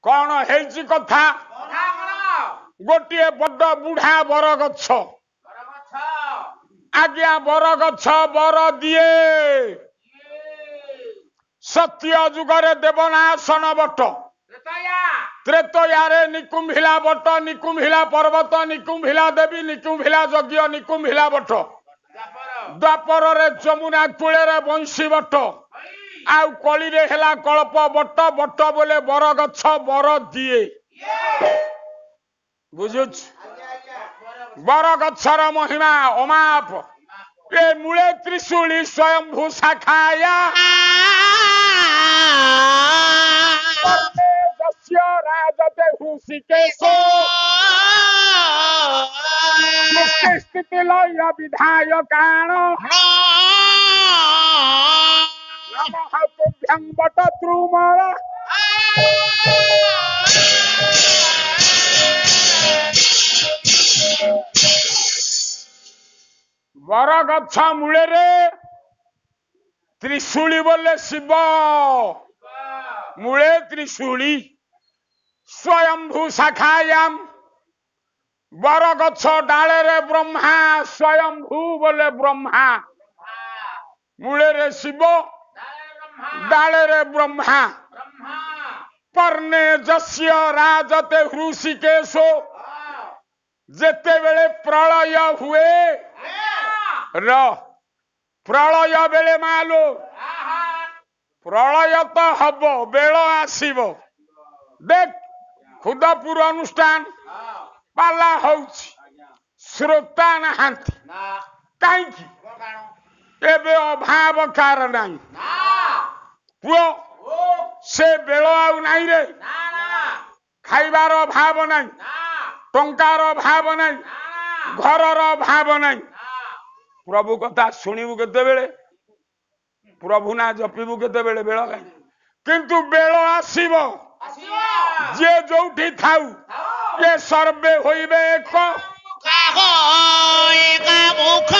कौन है कथा गोटे बड़ बुढ़ा बर गछ आज्ञा बर गछ बर दिए सत्य जुगरे देवनाशन बट त्रेतयारे निकुंभिला बट निकुंभिला पर्वत निकुंभिला देवी निकुंभिला यज्ञ निकुंभिला बट द्वापर रे जमुना कूले बंशी बट आउ कली रे हेला कल्प बट बट बोले बर गछ बर दिए बुझुछ बर गछर महिमा अमाप ए मूले त्रिशूली स्वयंभू शाखाया राजते हृषिकेशो स्थिति लय विधायकाण नमः तुभ्यं बट द्रुमर बर गछ मूले रे त्रिशूली बोले शिव मूले त्रिशूली स्वयंभू शाखायाम बर गछ डाले रे ब्रह्मा स्वयंभू बोले ब्रह्मा मूले रे शिव डाले रे ब्रह्मा पर्णे जस्य राजते हृषिकेशो जेते बेले प्रलय हुए र प्रलय बेले मालो प्रलय तो हब बेल आसीबो देख खुदपुर अनुष्ठान पाला होउछि श्रोता नहांती काईकी एबे अभाव कार नाही पुओ से बेल आउ नाही रे खाइबार अभाव नाही टंकार अभाव नाही घरर अभाव नाही प्रभु कथा शुणिबु केते बेले प्रभु ना जपिबु केते बेले बेल काई किंतु बेल आसीबो जे जोठी थाउ ये सर्वे होइबे एक मुख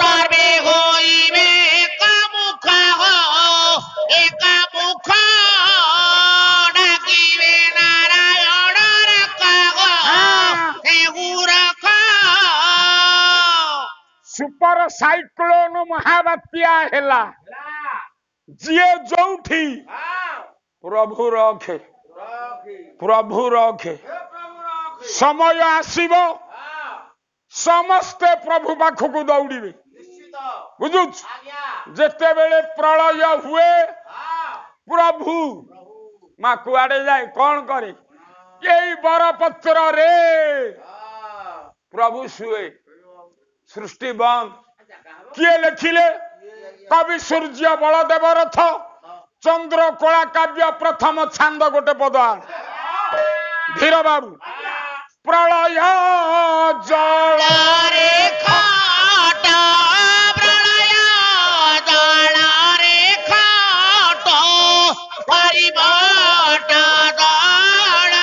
सर्वे होइबे एक मुख डाकिबे नारायण सुपर साइक्लोन महाबात्या हेला जे जोठी प्रभु रखे प्रभु रखे समय आसीबो समस्ते प्रभु पाखकु दौड़िबे बुझुछ जेते बेले प्रलय हुए प्रभु मा कुआडे जाए कौन करे यही बरपत्र रे प्रभु सुए सृष्टि बंद किए लिखिले कवि सूर्य बलदेव रथ चंद्र कला काव्य प्रथम छांद गोटे पद धीर बाबू प्रलय जल रे खाट प्रलय जल रे खाट परिबाट दल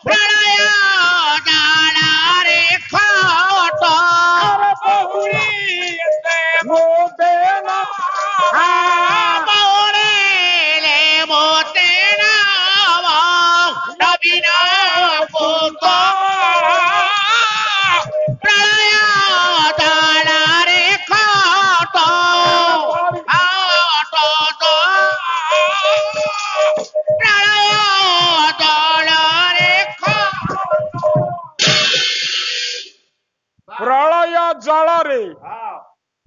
प्रलय जल रे खाट प्रलय जल रे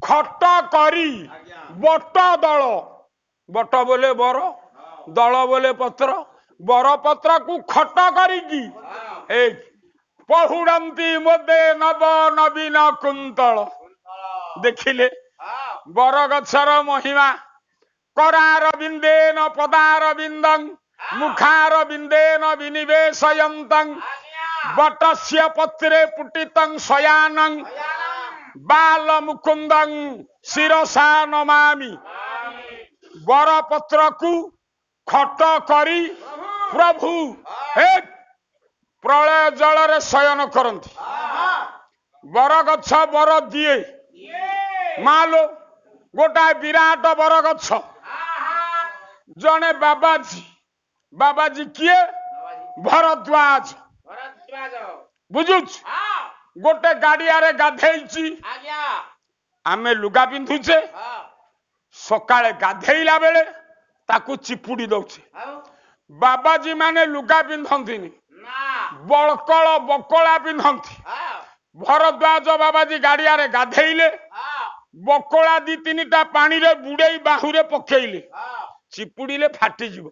खट करी बट दल बट बोले बर दल बोले पत्र बर पत्र को खट करी पहुड़ती मोदे नव नवीन कुंतल देखिले बर गछर महिमा करार बिंदेन पदार बिंदं मुखार बिंदेन विनिवेशयन्तं बटस्य पत्रे पुटितं शयानं बाल मुकुंदं शिरसा नमामि बर पत्र को खट करी प्रभु एक प्रलय जल रे शयन करती बर गछ बर दिए मालो गोटा विराट बर गछ जने बाबाजी बाबाजी किए भरद्वाज बुझुच गोटे गाड़िया गाधेई आमे लुगा पिंधुचे सकाळे गाधेइला बेले ताकू चिपुड़ी दउछे बाबाजी माने लुगा पिंधंतीनी बळकळ बकळा पिंधंती भरद्वाज बाबाजी गाड़िया गाधेइले बकळा दी तीनिटा पानी रे बुड़ेई बाहुरे पकेइले चिपुड़ीले फाटी जीव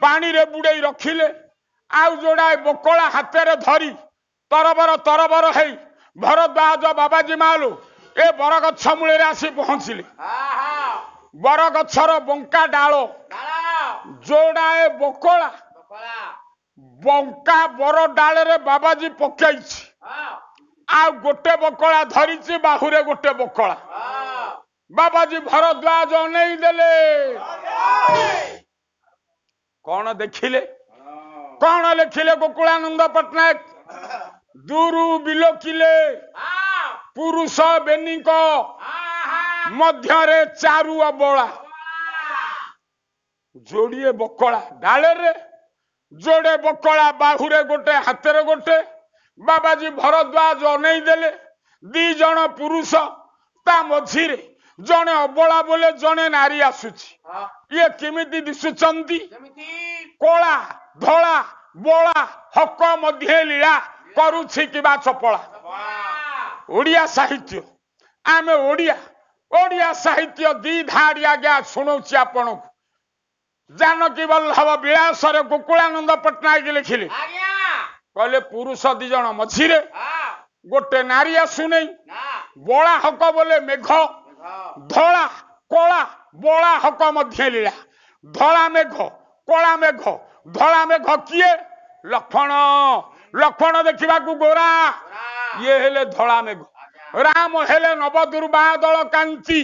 पानी रे बुड़ेई रखिले आउ जोड़ाए बकळा हाथे धरी तरबर है भरद्वाज बाबाजी मालो ए बरगछ मूले आसी पहुंचले बरगछर बंका डाल जोड़ाए बकळा बंका बर डाल रे बाबाजी पकई आ गोटे बकळा धरी बाहुरे गोटे बकळा बाबाजी भरद्वाज नहीं देले कौन देखिले कौन लिखिले गोकुलानंद पट्टनायक दूरु बिलोकिले पुरुष बेनिक मध्य चारु अबला जोड़िए बकला डाले रे जोड़े बकला बाहुरे गोटे हाथ गोटे बाबाजी भरद्वाज अनई देले दी जन पुरुष ता मझिरे जने अबला बोले जने नारी आसुची ये किमिति दिसुचंती कोला धला बोला हक मध्य लीला करुछि किबा चपला ओडिया साहित्य आमे ओडिया साहित्य दी धाड़ी आज्ञा शुणुची आपण जानकी वल्लभ विलास गोकुलानंद पट्टनायक लिखिले कहले पुरुष दी जन मझिरे गोटे नारी आसु नहीं बोला हक बोले मेघ धला कोला बोला हक मध्य लीला धला मेघ कोला मेघ धला मेघ किए लक्ष्मण देखा गोरा ये हेले धला मेघ राम हेले नव दुर्बादल कांति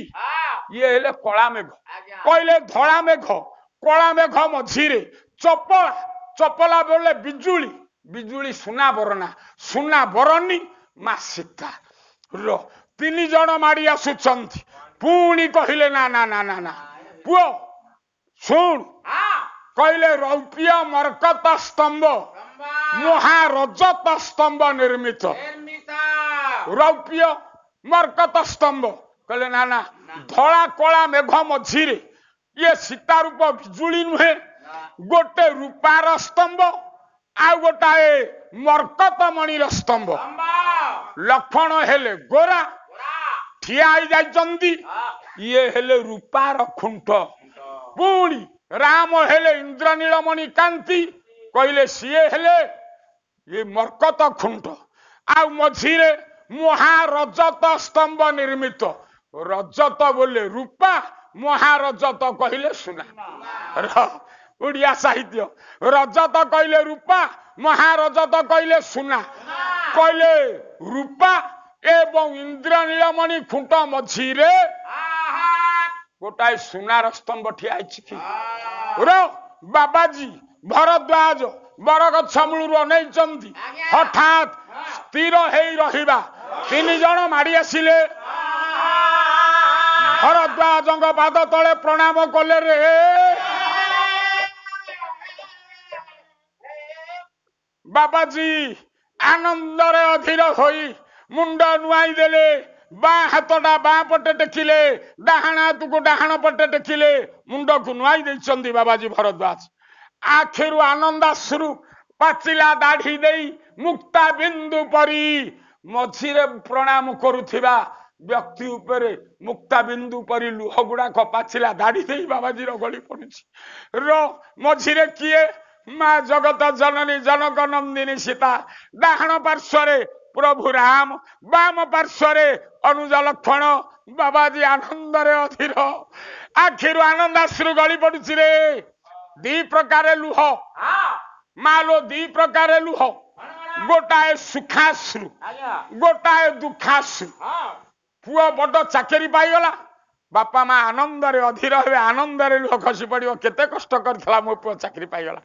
ये हेले कला मेघ कहले धला मेघ कला मेघ मझिरे चपला बोले बिजुली बिजुली सुना बरनी मा सीता रो तीन जन माड़ी आसुचंती पुणी कहले ना ना ना ना ना पुओ सुन कहले रौप्य मरकत स्तंभ महारजत स्तंभ निर्मित रौप्य मरकत स्तंभ कहले ना ना धला कला मेघ मझिरे ये सीता रूप बिजुली नुहे गोटे रूपार स्तंभ आ गोटाए मरकत मणिर स्तंभ लक्ष्मण हेले गोरा ठिया जाइचंदी ये हेले रूपार खुंट पुणी राम हेले इंद्रनीलमणि कांति कहले सीए हेले ये मरकत खुंट आ मझिरे महारजत स्तंभ निर्मित रजत बोले रूपा महारजत कहले सुना उड़िया साहित्य रजत कहले रूपा महारजत कहले सुना कहले रूपा एवं इंद्रनीलमणि खुंट मझिरे गोटाए सुनार स्तंभ ठिया बाबाजी भरद्वाज बरगछ मूलू अनैचंती हठात स्थिर हेई रहिबा तीन जन माड़ी आसिले भरद्वाज पाद तले प्रणाम कले रे बाबाजी आनंद रे अधीर होई मुंड नुआई देले बा हाथटा बा पटे टेकिले डाहाण हाथ को डाहाण पटे टेकिले मुंड को नुआई देइचंदी बाबाजी भरद्वाज आखिरु आनंदाश्रु पाचिला दाढ़ी देई मुक्ता बिंदु परी मझिरे प्रणाम करुथिबा व्यक्ति उपरे मुक्ता बिंदु परी लुह गुड़ाक पाचिला दाढ़ी देई बाबाजी गली पड़ुछि रो मझिरे किए माँ जगत जननी जनक नंदिनी सीता डाहाण पार्श्वरे प्रभु राम बाम पार्श्वरे अनुज लक्ष्मण बाबाजी आनंद रे अधीर आखिरु आनंदाश्रु गली पड़ुछि रे दी प्रकार लुह मालो दी प्रकार लुह गोटाए सुखाश्रु गोटाए दुखाश्रु पुओ बड़ चाकरी पाईगला बापा माँ आनंद रे अधीर हे आनंद रे लुह खसी पड़ो केते कष्ट करथला मो पुओ चाकरी पाईगला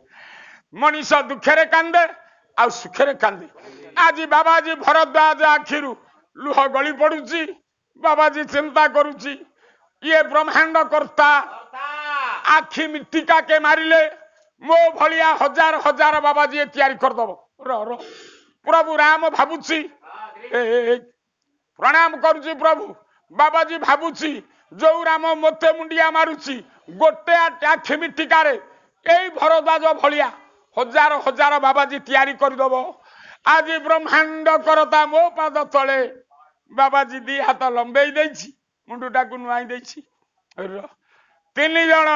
मनीष दुखे कांदे आ सुखे कांदे आज बाबाजी भरद्वाज आखिरु लुह गली पड़ुची बाबाजी चिंता करुची ये ब्रह्मांड कर्ता आखि मिटिका के मारिले मो भलिया हजार हजार बाबाजी तैयारी करदब रो प्रभु राम भावुची प्रणाम करुची प्रभु बाबाजी भावुची जो राम मते मुंडिया मारुची गोटे आखि मिटिकार यही भरद्वाज भलिया हजार हजार बाबाजी तैयारी करदब आज ब्रह्मांड करता मो पाद तले बाबाजी दी हाथ लंबे मुंडुटा को नुआई तीन जन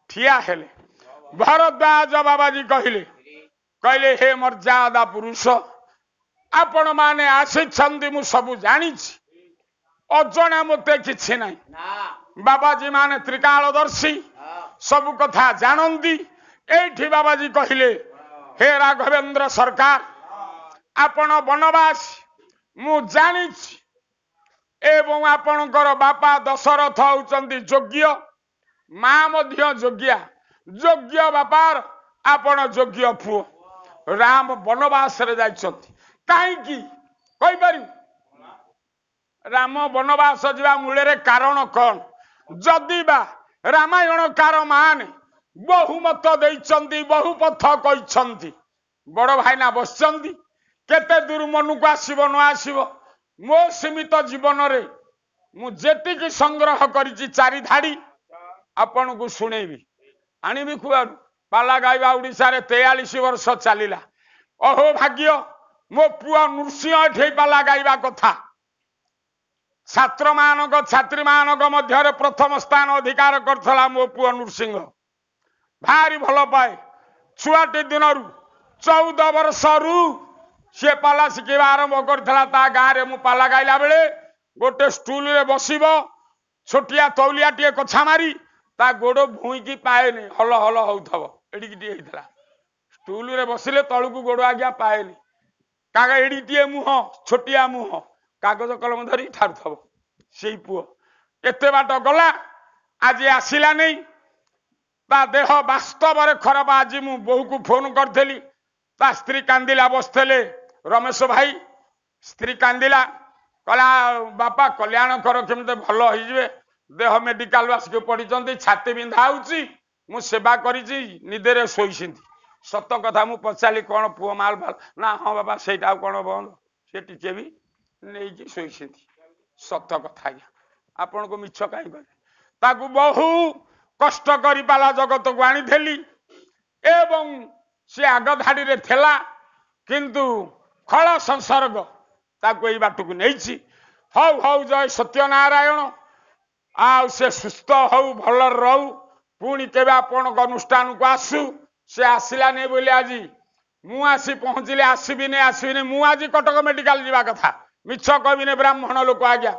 ठिया हेले भरद्वाज बाबाजी कहले हे मर्यादा पुरुष आपण माने आसी मु सबु जानी अजना मते किछि नाही बाबाजी माने त्रिकालदर्शी सबु कथा जानंदी एठी बाबाजी कहले हे राघवेंद्र सरकार आपण वनवास मु जानी एवं आपणकर बापा दशरथ होउचंदी योग्य माँ मध्य योग्या योग्य बापार आपण योग्य पुओ राम वनवास रे जाइछंती काईकी कहि पारि राम वनवास जीवा मूले कारण कौन जदि बा रामायण कार मान बहुमत देइछंती बहुपथ कहिछंती बड़ भाईना बसचंती केते दूर मन को आसीबो न आसीबो मो सीमित जीवन रे मु जेतिकी संग्रह करिछि चारि धाड़ी आपण को सुनेबी आनिबी कुआडू पाला गाइबा ओडिसा रे 43 वर्ष चलिला अहो भाग्य मो पुआ नृसिंह एठे पाला गाइबा कथा छात्र मानक छात्री मानक मध्य प्रथम स्थान अधिकार करथला मो पुआ नृसिंह भारी भल पाए छुआटी दिन 14 वर्ष रु सी पाला शिखा आरंभ करता गाँव में मु पाला गाइला बेले गोटे स्टूल रे बसिब छोटिया तौलिया टे कछा मारी ता गोड़ भूईकी पाएनि हल हल होउथबो एडिकी होता स्टूल रे बसिले तलू गोड़ आज्ञा पाएनि काग एडिटे मुह छोटिया मुह कागज कलम धरी ठारुथबो सेई पुओ एते बाट गला आज आसिला नहीं ता देह वास्तव रे खराब आज मु बहु को फोन करथेली ता स्त्री कांदिला बसथेले रमेश भाई स्त्री कांदिला कला बापा कल्याण कर केमते भल होइजबे देह मेडिकल बास के पड़ी छाती बिंधा होउची मु सेवा करिछि निदेरे सोइसिंती सत कथा मु पचाली कौन पुओ माल भाल ना हाँ बाबा सेटा कौन बंद से टिके भी नहीं सोइसिंती सत कथा आज्ञा आपण को मिछ काई करे ताकू बहु कष्ट करी पाला जगत को आनी थेली एवं से आग धाड़ी रे थेला किंतु खल संसर्ग ताकू एई बाटू को नेछि हौ हौ जय सत्यनारायण आ से सुस्थ हौ भल रहू पुणी केबे आपण अनुष्ठान को आसु से आसिला नहीं बोले आज मु आसी पहुंचले आसबी मु आज कटक मेडिकल जीवा कथा मिछ कहबी ब्राह्मण लोक आज्ञा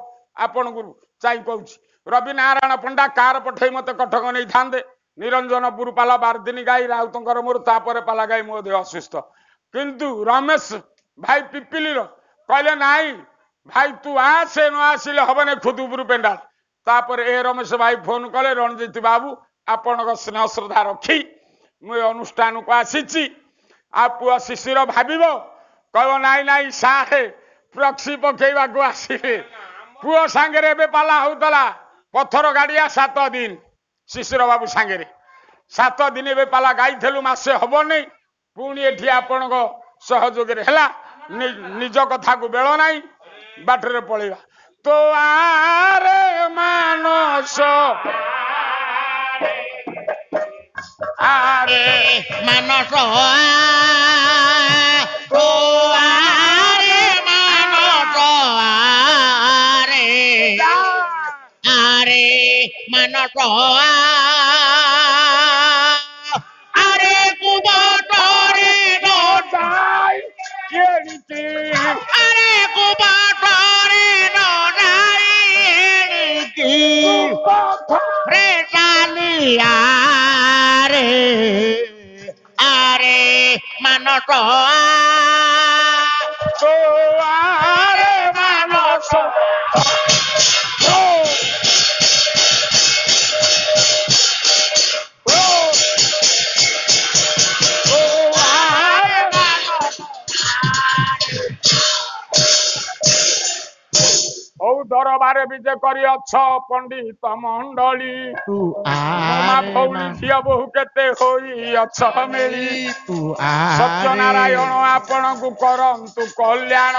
आपण को चाई कहूँ रवि नारायण पंडा कार पठे मत कटक नहीं था निरंजनपुर पाला 12 दिन गाई राउतर मोर तापर पाला गाई मो देह असुस्थ किंतु रमेश भाई पिपिली कहले नाई भाई तू आसे न आसिले हबने खुदुपुर पेंडाल तापर ए रमेश भाई फोन कले रणजीत बाबू आपण स्नेह श्रद्धा रखी मु अनुष्ठान को आसी आ पुआ शिशिर भाव कह नाई नाई साहे प्रक्सी पकेवा को आसिले पुओ सांगे एबे पाला होतला पत्थर गाड़िया 7 दिन शिशिर बाबू सांगे 7 दिन एबे पाला गाई थेलु मासे हबो नहीं पुणी एठी आपण सहयोग है निज कथा को बेल नाई बाटरे पड़ेगा तो आरे मानस आरे मानस तो आरे मानस आरे मानस आरे कुबाटरे नो जाय अरे कुबाटरे नो जाय रे चालिया रे आरे मानस तो आरे मानस ଦରବାରେ ବିଜେ କରିଅଛ ପଣ୍ଡିତ ମଣ୍ଡଳୀ ମା ଭଉଣୀ ଝିଅ ବୋହୁ କେତେ ହୋଇଅଛ ମିଳି ସତ୍ୟନାରାୟଣ ଆପଣଙ୍କୁ କରନ୍ତୁ କଲ୍ୟାଣ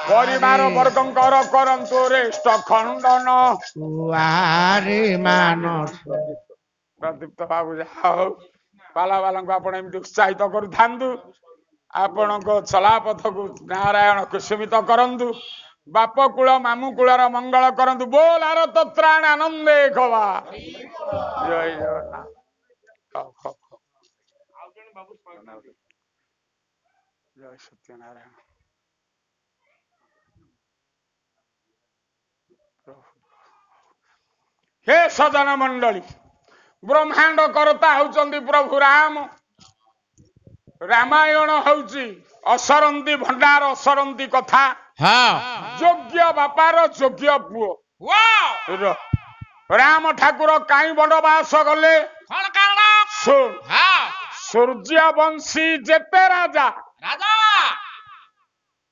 ପରିବାର ବର୍ଗଙ୍କର କରନ୍ତୁ ରେଷ୍ଟ ଖଣ୍ଡନ ପ୍ରଦୀପ୍ତ ବାବୁ ଯାହା ହଉ ପାଲା ବାଲାଙ୍କୁ ଆପଣ ଏମିତି ଉତ୍ସାହିତ କରୁଥାନ୍ତୁ ଆପଣଙ୍କ ଚଲାପଥକୁ ନାରାୟଣ କୁସୁମିତ କରନ୍ତୁ ବାପ କୂଳ ମାମୁ କୂଳର ମଙ୍ଗଳ କରନ୍ତୁ ବୋଲ ଆରତ ତ୍ରାଣ ଆନନ୍ଦେ ଖବା ଜୟ ଜଗନ୍ନାଥ ଜୟ ସତ୍ୟନାରାୟଣ हे सजन मंडली ब्रह्मांड कर्ता होउचंदी प्रभु राम रामायण होउची असरंती भंडार असरंती कथा योग्य बापार योग्य पुओ राम ठाकुर काई बनवास गले सूर्यवंशी जेते राजा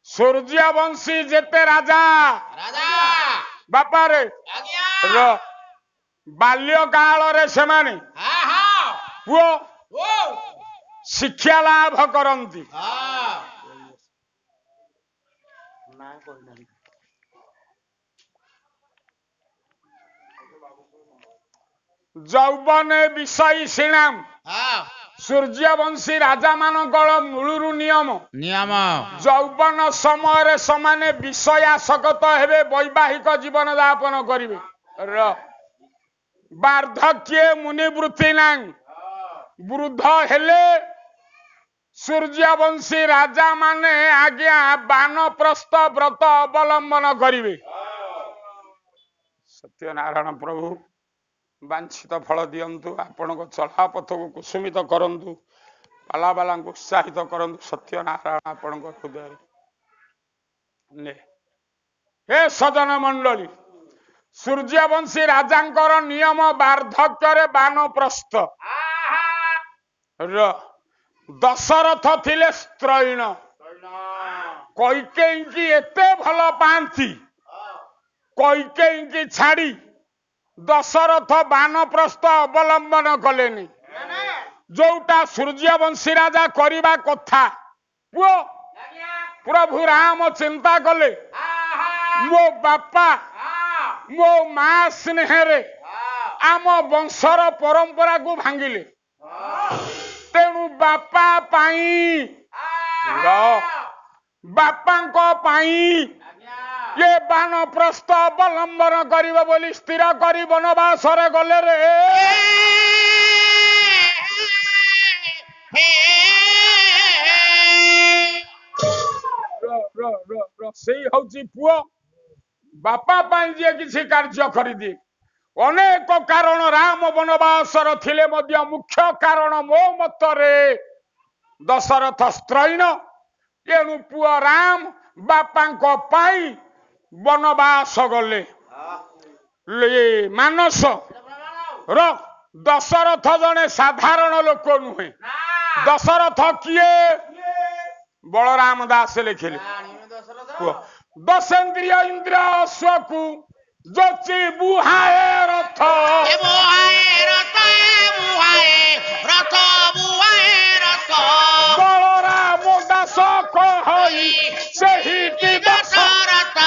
सूर्यवंशी जेते राजा बापारे बाल्य काल रे सेमाने पुओ शिक्षा लाभ करंती जौबने विषय सिणाम सूर्यवंशी राजा मानकर मूलरू नियम जौबन समय समाने विषयासक्त हेबे वैवाहिक जीवन यापन करिवे वार्धक्य मुनिवृत्ति नांग वृद्ध हेले सूर्यवंशी राजा माने आज्ञा बानप्रस्थ व्रत अवलंबन करिवे सत्यनारायण प्रभु वांछित फल दियंतु आपण को चला पथ को कुसुमित करंतु पाला बाला को उत्साहित करंतु सत्यनारायण आपण को हृदय ने हे सजन मंडली सूर्यवंशी राजांकर नियम वार्धक्य बानप्रस्थ दशरथ थिले स्त्रैण कैकेयी की एते भल पांती कैकेयी की छाड़ी दशरथ बानप्रस्थ अवलंबन कलेनी जोटा सूर्यवंशी राजा करिबा कथा पुओ प्रभु राम चिंता कले मो बापा मो मा स्नेहरे आम वंशर परंपरा को भांगिले तेणु बापा पाई बापा पाई ये बानप्रस्थ अवलंबन करिबो बोली स्थिर करी वनवास रे गले रे सेई हउची पुओ बापा पाई जे किसी कार्य करि दे अनेक कारण राम वनवासर थिले मध्य मुख्य कारण मो मतरे दशरथ स्त्रैण एणु पुओ राम बापांको पाई वनवास गले मानस दशरथ जने साधारण लोक नुहे दशरथ किए बलराम दास लिखिले दशेन्द्रिय इंद्र अश्वकु जोची बुहाए रथ बलराम दास कहई सही दशरथ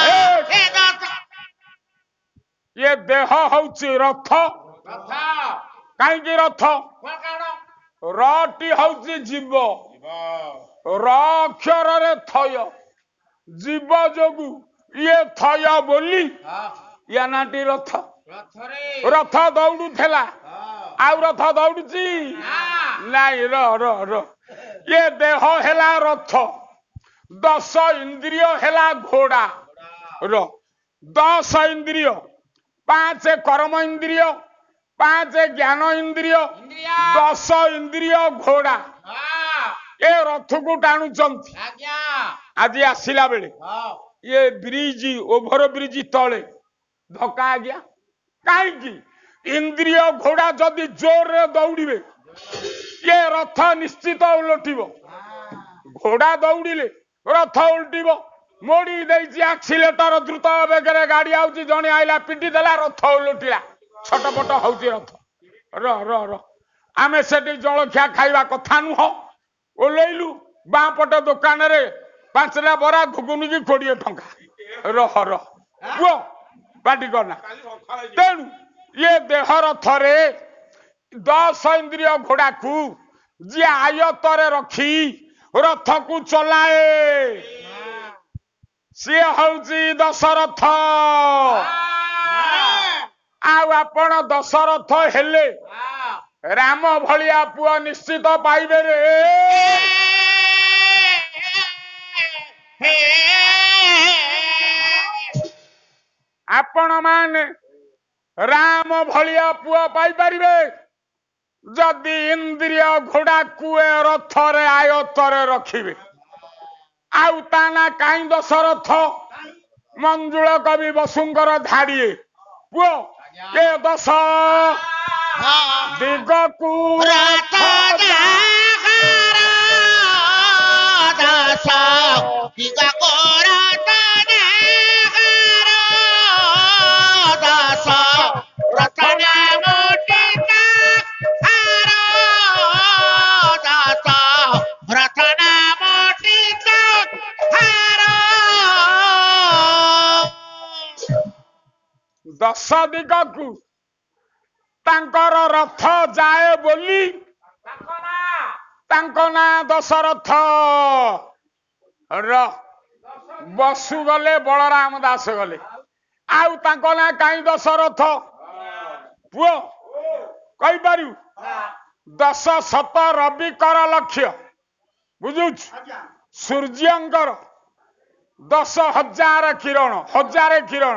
ये देह हउची रथ कहीं रथ रटी हउची जीव रक्षर रे थय जीव जोगु ये थय बोली या नाटी रथ रथ दौड़ू थेला आउ रथ दौड़ुची नाई र ये देह हेला रथ 10 इंद्रिय हेला घोड़ा 10 इंद्रिय 5 कर्म इंद्रिय 5 ज्ञान इंद्रिय 10 इंद्रिय घोड़ा ए रथ को टाणुचंती आज आसिला बेले ये ब्रिज ओभर ब्रिज तले धक्का आ गया कहीं इंद्रिय घोड़ा जदि जोर रे दौड़े ये रथ निश्चित उलटिब घोड़ा दौड़िले रथ उल्टिब मोड़ी देइछि एक्सीलेटर द्रुत बेगरे गाड़ी आउछि जणे आइला पिटी देला रथ उलटिला छटपट हउछि रथ र र र आमे सेठी जलखिया खाइबा कथा नुह ओलेइलु बाँ पटे दुकान रे 5टा बरा घुगुनी की 20 टंका रह रह पुओ पाटी करना तेणु ये देह रथरे 10 इंद्रिय घोड़ा को जी आयतरे रखी रथ को चलाए सी हूँ दशरथ आपण दशरथ हेले राम भलिया पुआ निश्चित पाइबे रे आपण माने राम भलिया पुआ पाई परिबे जदि इंद्रिय घोड़ा कुए रथरे आयतरे रखिबे आउ ताना काई दशरथ मंजुल कवि वसुंकर धाड़िए पुओ के दश दिग को दश दिग को तांकर रथ जाए बोली तांको ना दशरथ र बसु गले बलराम दास गले आउ तांको ना काई दशरथ पुओ कहि पारू 10 शत रवि कर लक्ष्य बुझुछ सूर्यंकर 10,000 किरण 1000 किरण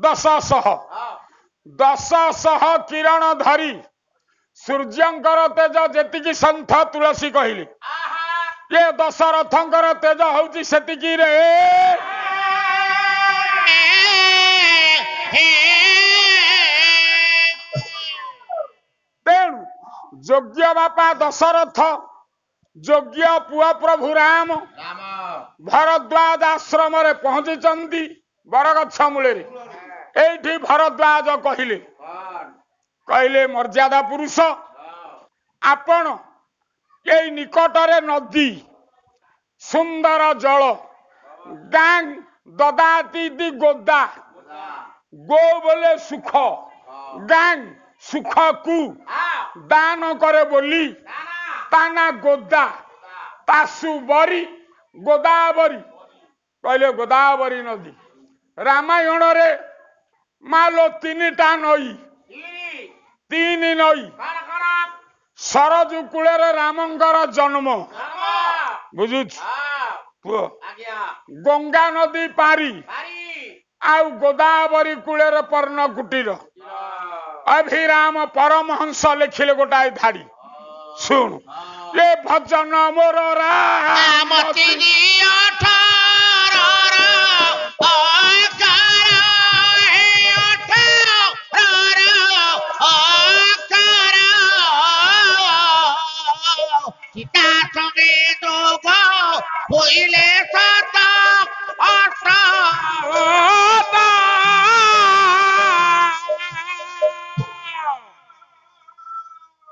10,000 किरण धरी सूर्यंकर तेज जेतिकी संथ तुलसी कहले ये दशरथंकर तेज हउची सेतिकी रे तेणु योग्य बापा दशरथ योग्य पुआ प्रभु राम भरद्वाज आश्रम रे पहुंची चंदी बरगछ मूले एठी भरद्वाज कहले मर्यादा पुरुष आपण ए निकटरे नदी सुंदर जल गांग ददाती दी गोदा गो बोले सुख गांग सुख को दान करे बोली ताना गोदा तासु बरी गोदावरी कहले गोदावरी नदी रामायण रे मालो 3टा नई 3 नई सरजू कूले रामंकर जन्म बुझुछ गंगा नदी पारी आउ गोदावरी कूले पर्ण कुटीर अभिराम परमहंस लिखिले गोटाए धाड़ी सुन ये भजन मोर राम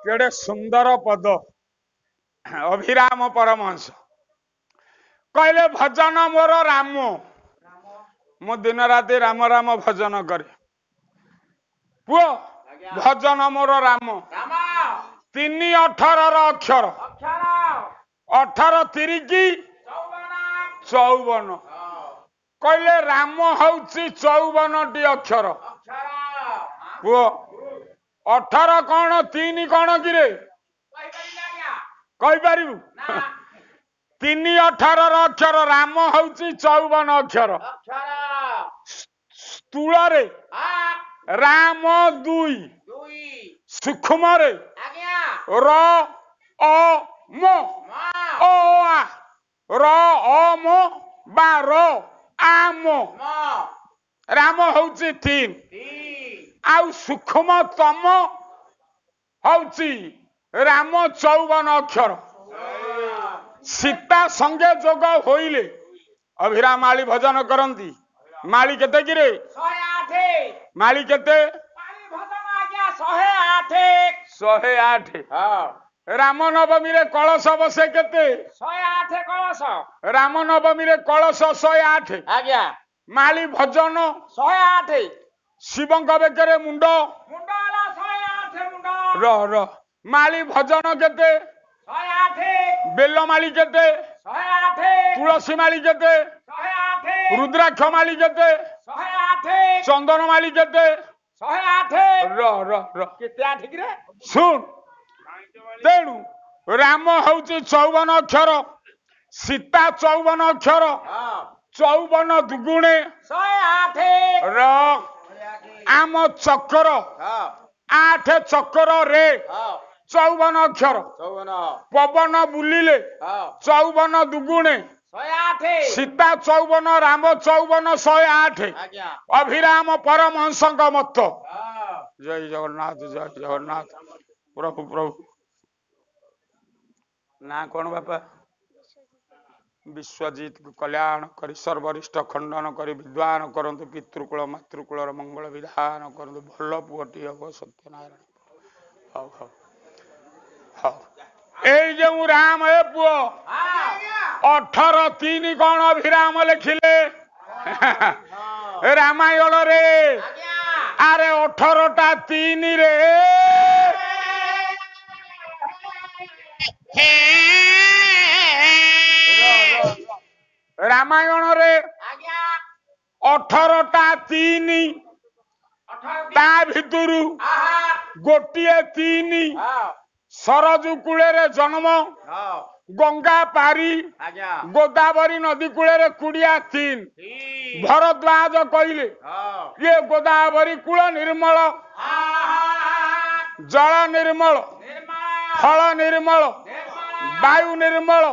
केड़े सुंदर पद अभिराम परमहंस कहले भजन मोर राम मो दिन राति राम राम भजन करे पुओ भजन मोर राम 3-18 अक्षर 18 तिरिकी 54 कहले राम हउची 54 अक्षर पुओ 18 कौन 3 कौन कि कही पारू 3-18 अक्षर राम हउची 54 अक्षर स्थूल रे राम 2 सूक्ष्म रे र अ म ओ आ र अ म बा र आ म राम हउची 3 आउ सूक्ष्मतम हउची राम 54 अक्षर सीता संगे जोग होइले अभिरा माली भजन करती माली केते किरे 108 माली केते माली भजन आज्ञा 108 108 हां राम नवमी रे कलश बसे केते 108 कलश राम नवमी रे कलश 108 आज्ञा माली भजन 108 शिवंक बेकरे मुंड मुंडाला 108 मुंडा र माली भजन केते 108 बेल माली केते 108 तुलसी माली केते 108 रुद्राक्ष माली केते 108 चंदन माली केते 108 र केते आठिक रे सुन तेणु राम हଉଛି 54 अक्षर सीता 54 अक्षर हां 54 दुगुणे 108 र आम चक्र हां 8 चक्र रे हां 54 अक्षर 54 पवन बुलिले हां 54 दुगुणे 108 सीता 54 राम 54 108 आज्ञा अभिराम परमहंसक मत हां जय जगन्नाथ प्रभु प्रभु ना कौन बापा विश्वजीत कल्याण करी सर्वरिष्ठ खंडन करी विद्वान करंतु पितृकुल मातृकुल मंगल विधान करंतु भल पुअटी हम सत्यनारायण हौ हौ हौ ए जो राम ए पुओ 18:3 कौन अभिराम लिखिले रामायण रे अरे 18:3 रे रामायण रे 18:3 ता भितरु गोटिए 3 सरजू कूले रे जन्म गंगा पारी गोदावरी नदी कूले रे कुड़िया 3 भरद्वाज कहले ये गोदावरी कूल निर्मल जल निर्मल फल निर्मल वायु निर्मल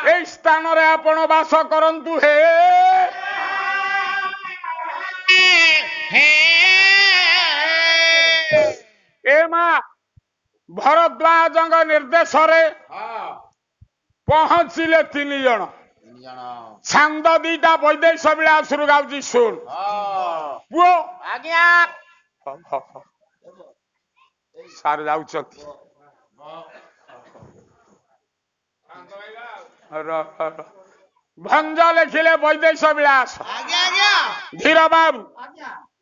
ए स्थान रे आपण वास करंतु हे ए मा भरद्वाज निर्देश रे पहुंचिले 3 जन छांद 2टा वैदेश विलासरु गाउची सुन पुओ आज्ञा सार जाउछती भंज लिखिले वैदेश विलास धीर बाबू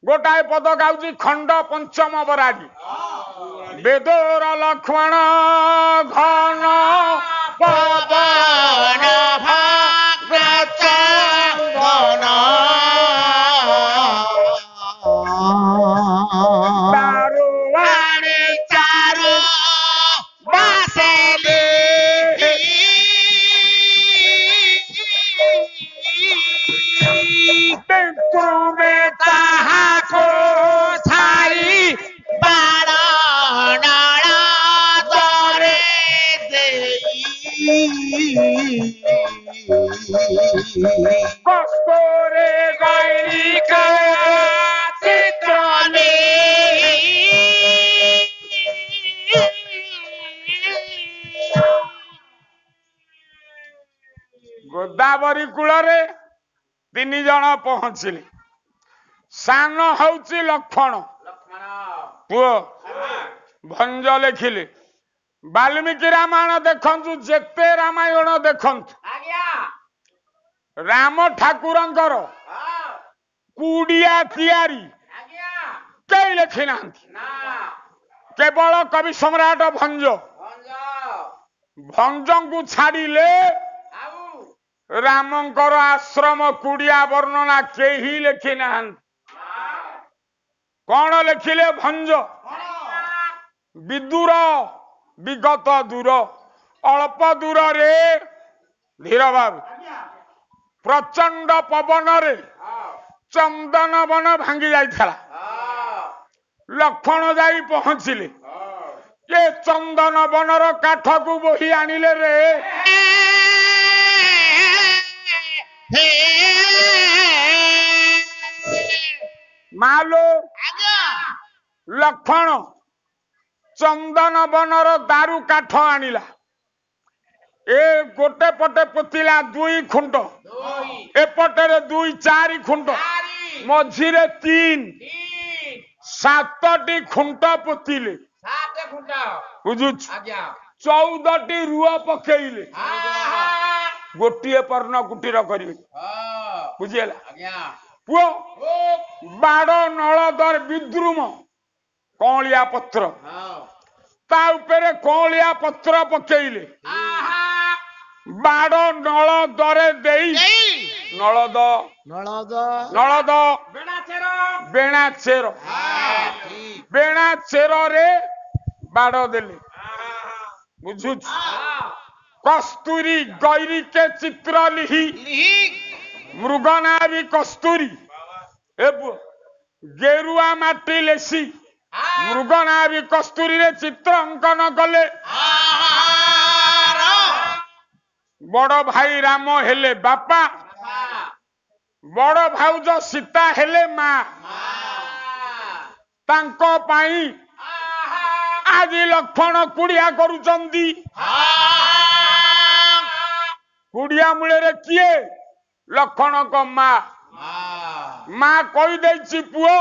गोटाए पद गाउची खंड पंचम बरागी बेदोर लक्ष्मण घन पवन कस्तूरे गैरिका चित्रनी गोदावरी कूलरे 3 जन पहुंचिले सान हौची लक्ष्मण पुओ भंज लिखिले वाल्मीकि रामायण देखंतु जेते रामायण देखंतु राम ठाकुरंकर कुड़िया तैयारी कई लिखि ना केवल कवि सम्राट भंज भंज को छाड़िले रामंकर आश्रम कुड़िया वर्णना केही लिखि ना कौन लिखिले भंज विदुर विगत दूर अल्प दूर रे धीर बाबू प्रचंड पवन रे चंदन वन भांगी जाइथला लक्ष्मण जाई पहुंचिले ये चंदन बनर काठ को बोही आनिले रे मालो लक्ष्मण चंदन बनर दारू काठ आनिला ए गोटे पटे पोतिला 2 खुंट एपटेरे 2 4 खुंट चारि मझिरे 3 तीन 7टी खुंट पोतिले सात खुंट बुझुछ आज्ञा 14टी रुआ पकेइले आहा गोटिए पर्ण कुटीर करिवे हाँ बुझिला आज्ञा पुओ ओ बाड़ नलदर विद्रुम कौलिया पत्र हाँ ता उपरे कौलिया पत्र पकेइले आहा बाड़ नलदरे देई नलद नलद बेड़ा चेरो बेणा चेर हाँ ठीक बेणा चेर रे बाड़ देले बुझुछ हाँ कस्तूरी गैरी के चित्र लिही मृगना भी कस्तूरी ए पुओ गेरुआ माटी लेसी हाँ मृगना भी कस्तूरी रे चित्र अंकन कले बड़ भाई राम हेले बापा बड़ भाउज सीता हेले माँ तांको पाई आज लक्षण कुड़िया करुचंदी कुड़िया मूले रे किए लक्षण को माँ माँ कही देछि पुओ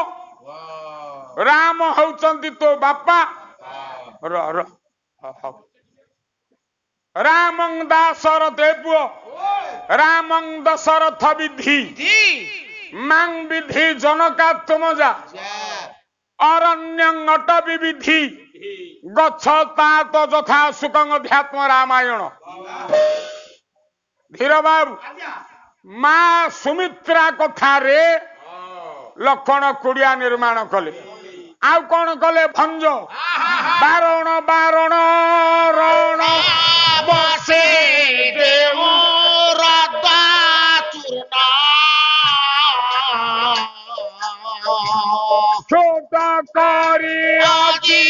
राम होउचंदी तो बापा र र रामं दाशरथ पुओ रामं दशरथ विधि मांग विधि जनका तुमजा अरण्यं अट विधि गच्छ तात यथा सुकं अध्यात्म रामायण धीर बाबू माँ सुमित्रा कथा रे लक्षण कुड़िया निर्माण कले आउ कौन कले भंज बारण बारण रण बसे देऊ रदा चूर्णा छोट करी आजी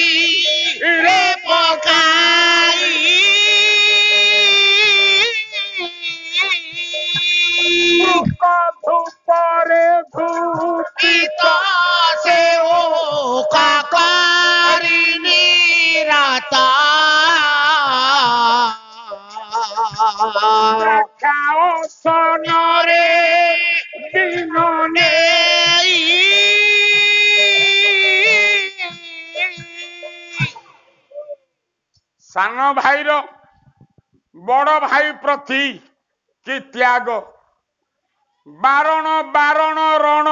रे पकाई धूपरे धूपी तो से ओ काकारी निराता खाओ सोनरे दिनने सान भाईर बड़ भाई प्रति कि त्याग बारण बारण रण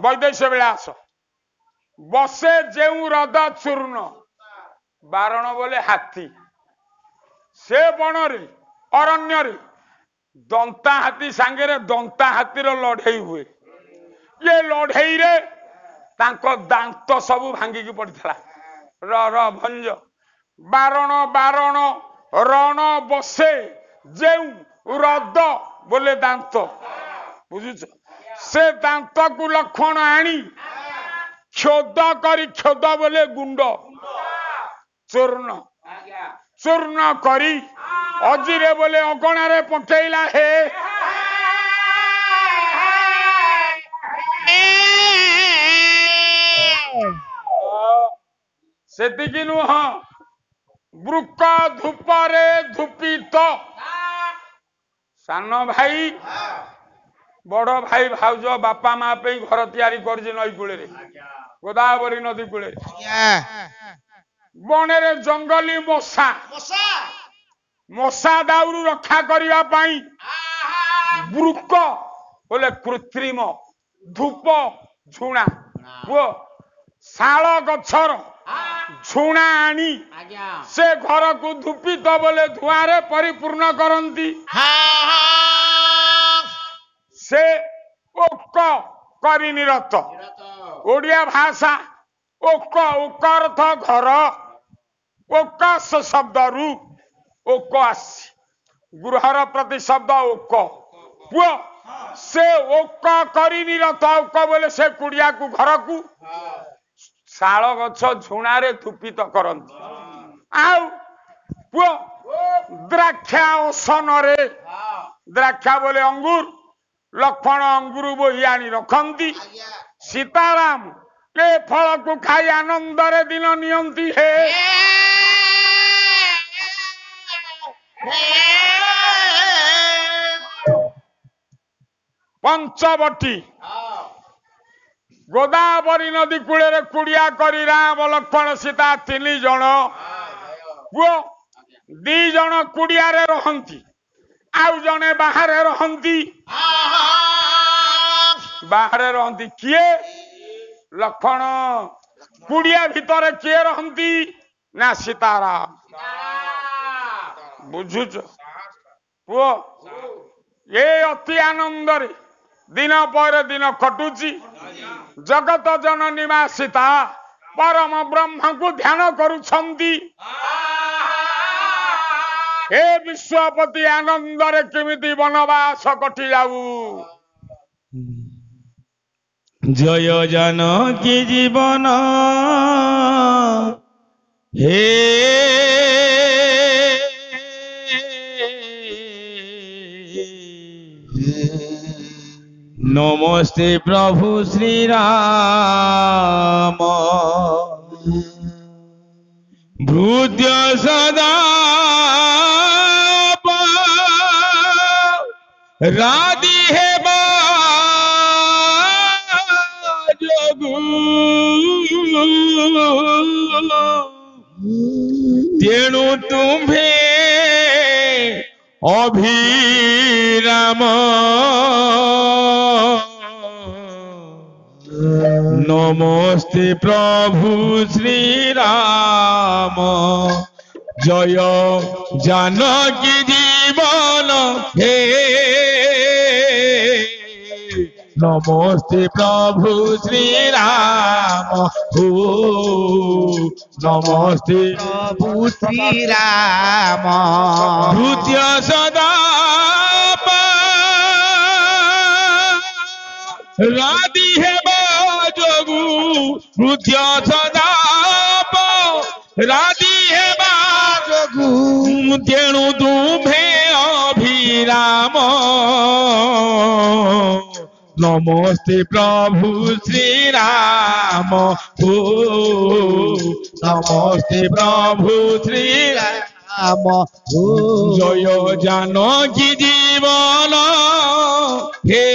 वैदेश्य विलास बसे जेऊ रद चूर्ण बारण बोले हाथी से बणरे अरण्य दंता हाथी सांगे दंता हाथीर लड़ई हुए ये लड़ई रे तांको दांत सबू भांगिकी पड़ता र भंज बारण बारण रण बसे जेऊ रद बोले दांत बुझुच से दांत को लक्षण आनी क्षोद करी क्षोद बोले गुंड चूर्ण चूर्ण करी अजीरे बोले अगणारे पकेइला हे सेतिकी नुह वृक धूपरे धूपित सान भाई बड़ भाई भाउज बापा माँ पे घर तैयारी कर नई कूले गोदावरी नदी कूले बणरे जंगली मशा मशा दाउरू रक्षा करने पाई वृक बोले कृत्रिम धूप झुणा पुओ शाल गछर झुणा आनी से घर को धूपित बोले धुआं परिपूर्ण करती से ओक करी निरत ओडिया भाषा ओक ओक अर्थ घर ओकाश शब्द रु ओक आसी गृहर प्रति शब्द ओक पुओ से ओक करी निरत ओक बोले से कुड़िया को घर को शाल गछ झुणारे धूपित करती आउ पुओ द्राक्षा ओसनरे द्राक्षा बोले अंगूर लक्षण अंगुर बोही आनी रखती सीताराम के फल को खाई आनंदरे दिन नियंती हे पंचवटी गोदावरी नदी कूल कुड़िया करी राम लक्ष्मण सीता 3 जन पुओ 2 जन कुड़िया रहंती आउ जने बाहर रहंती किए लक्ष्मण कुड़िया भितर किए रहंती ना सीताराम बुझुच पुओ ये अति आनंद दिन पर दिन कटुची जगत जननी मा सीता परम ब्रह्म को ध्यान करुछंती हे विश्वपति आनंद रे केमिति वनवास कटि जाऊ जय जानकी जीवन हे नमस्ते प्रभु श्री राम भृत्य सदा राधि हेबा जोगु तेणु तुम्हे अभिराम नमस्ते प्रभु श्री राम जय जानकी जीवन हे नमस्ते प्रभु श्री राम हो नमस्ते प्रभु श्री राम भृत्य सदा राधि हेबा जोगु भृत्य सदा राधि हेबा जोगु तेणु तुम्हे अभिराम नमस्ते प्रभु श्री राम हो नमस्ते प्रभु श्री राम हो जय जानकी जीवन हे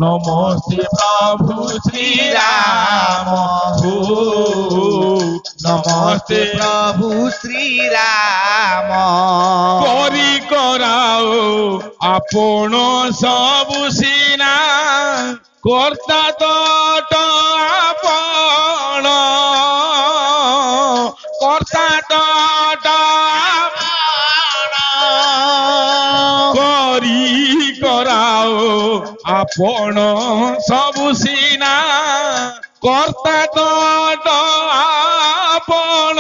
नमस्ते प्रभु श्री राम हो नमस्ते प्रभु श्री राम करी कराओ आपण सबु सीना कर्ता तट आपण कर्ता तट करी कराओ आपण सबु सीना कर्ता तट आपण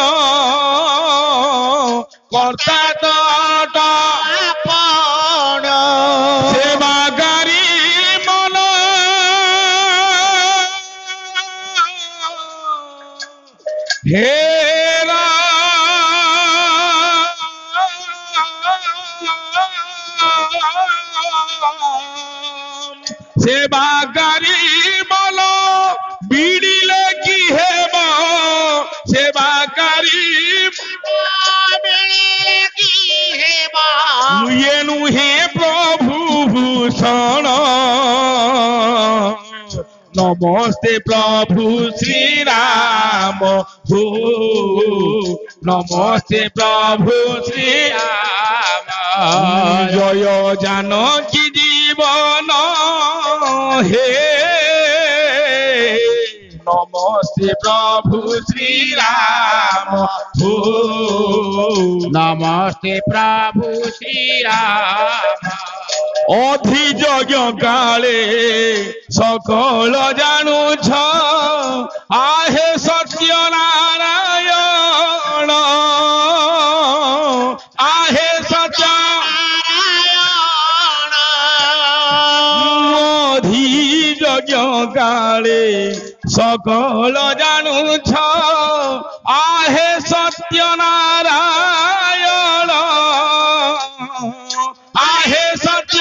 कर्ता तट आपण सेवागारी मन हेरा सेवागारी मन बिड़िले की हेबा सेवागारी ये नुहे प्रभु भूषण नमस्ते प्रभु श्री राम हो नमस्ते प्रभु श्री राम जय जानकी जीवन हे नमस्ते प्रभु श्री राम हो नमस्ते प्रभु श्री राम अधिजज्ञ काले सकल जानुछ आहे सत्य नारायण आहे सत्य अधिजज्ञ काले सकल जानुछ आहे सत्य नारायण आहे सत्य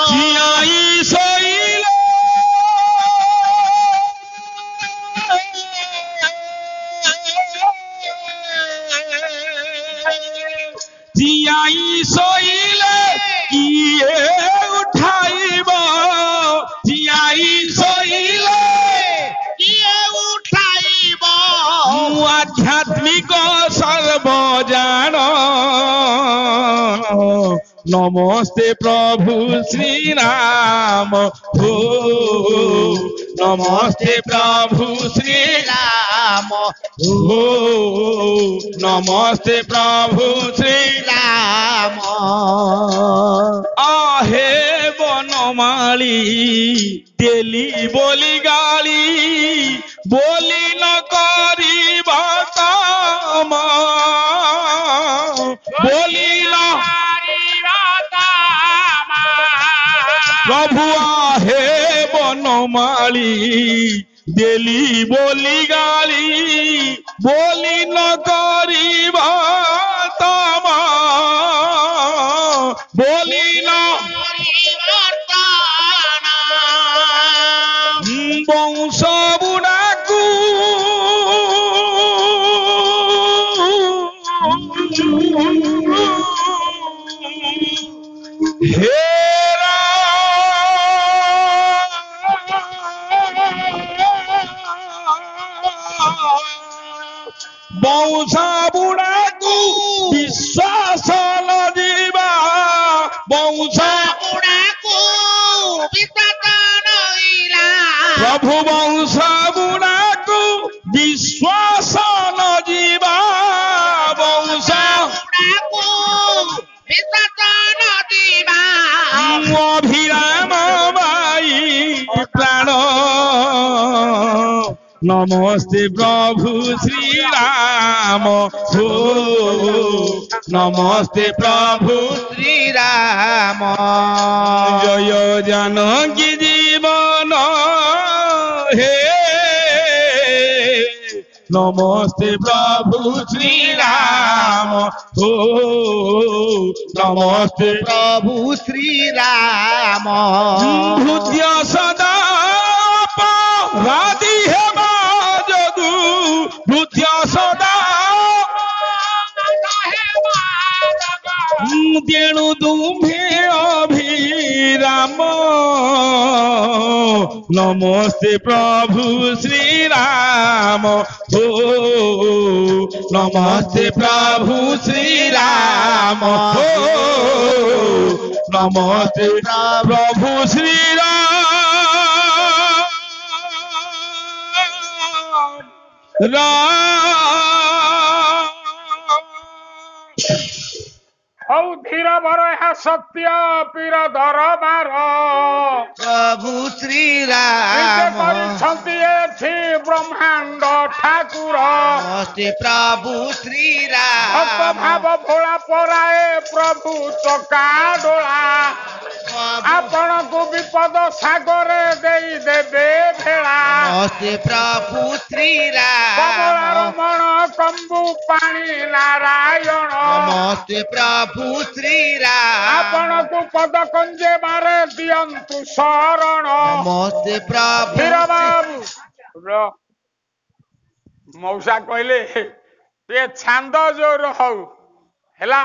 जियाई सोइले जियाई सोइले আধ্যাত্মিক সর্বজান নমস্তে প্রভু শ্রীরাম হো নমস্তে প্রভু শ্রীরাম হো নমস্তে প্রভু শ্রীরাম আহে বনমালী দেলি বলি গালি বলি ন করিবা কাম বলি ন প্রভু আহে বনমালী দেলি বলি গালি বলি ন করিবা তাম বলি ন বংশ বুড়াকু হেরা বংশ বুড়াকু বিশ্বাস নজিবা বংশ প্রভু বংশ বুড়াকু বিশ্বাস নজিবা বংশ অভিরাম বাই প্রাণ নমস্তে প্রভু শ্রীরাম হো নমস্তে প্রভু শ্রীরাম জয় জানকী জীবন হে নমস্তে প্রভু শ্রীরাম হো নমস্তে প্রভু শ্রীরাম ভূত্য সদা রাধি হেমা যদু ভূত্য সদা তেণু দুম্ভে অভিরাম নমস্তে প্রভু শ্রীরাম হো নমস্তে প্রভু শ্রীরাম হো নমস্তে প্রভু শ্রীরাম ହଉ ଧୀର ଭର ଏହା ସତ୍ୟ ପୀର ଦରବାର প্রভু ନିଜେ শ্রীরাম କରିଛନ୍ତି ଏଠି ବ୍ରହ୍ମାଣ୍ଡ ଠାକୁର নমস্তে প্রভু ଭକ୍ତ শ্রীরাম ଭାବ ଭୋଳା ପରାଏ ପ୍ରଭୁ ଚକା ଡୋଳା ଆପଣଙ୍କୁ ବିପଦ ସାଗରେ ଦେଇଦେବେ ଭେଳା নমস্তে ପ୍ରଭୁ କମଳାର ଶ୍ରୀରାମ ମଣ କମ୍ବୁ ପାଣି ନାରାୟଣ ନମସ୍ତେ ପ୍ରଭୁ ଶ୍ରୀରାମ ଆପଣଙ୍କୁ ପଦ କଞ୍ଜେବାରେ ଦିଅନ୍ତୁ ଶରଣ ନମସ୍ତେ ପ୍ରଭୁ ଧୀର ବାବୁ ମଉସା କହିଲେ ଟିକେ ଛାନ୍ଦ ଜୋର ହଉ ହେଲା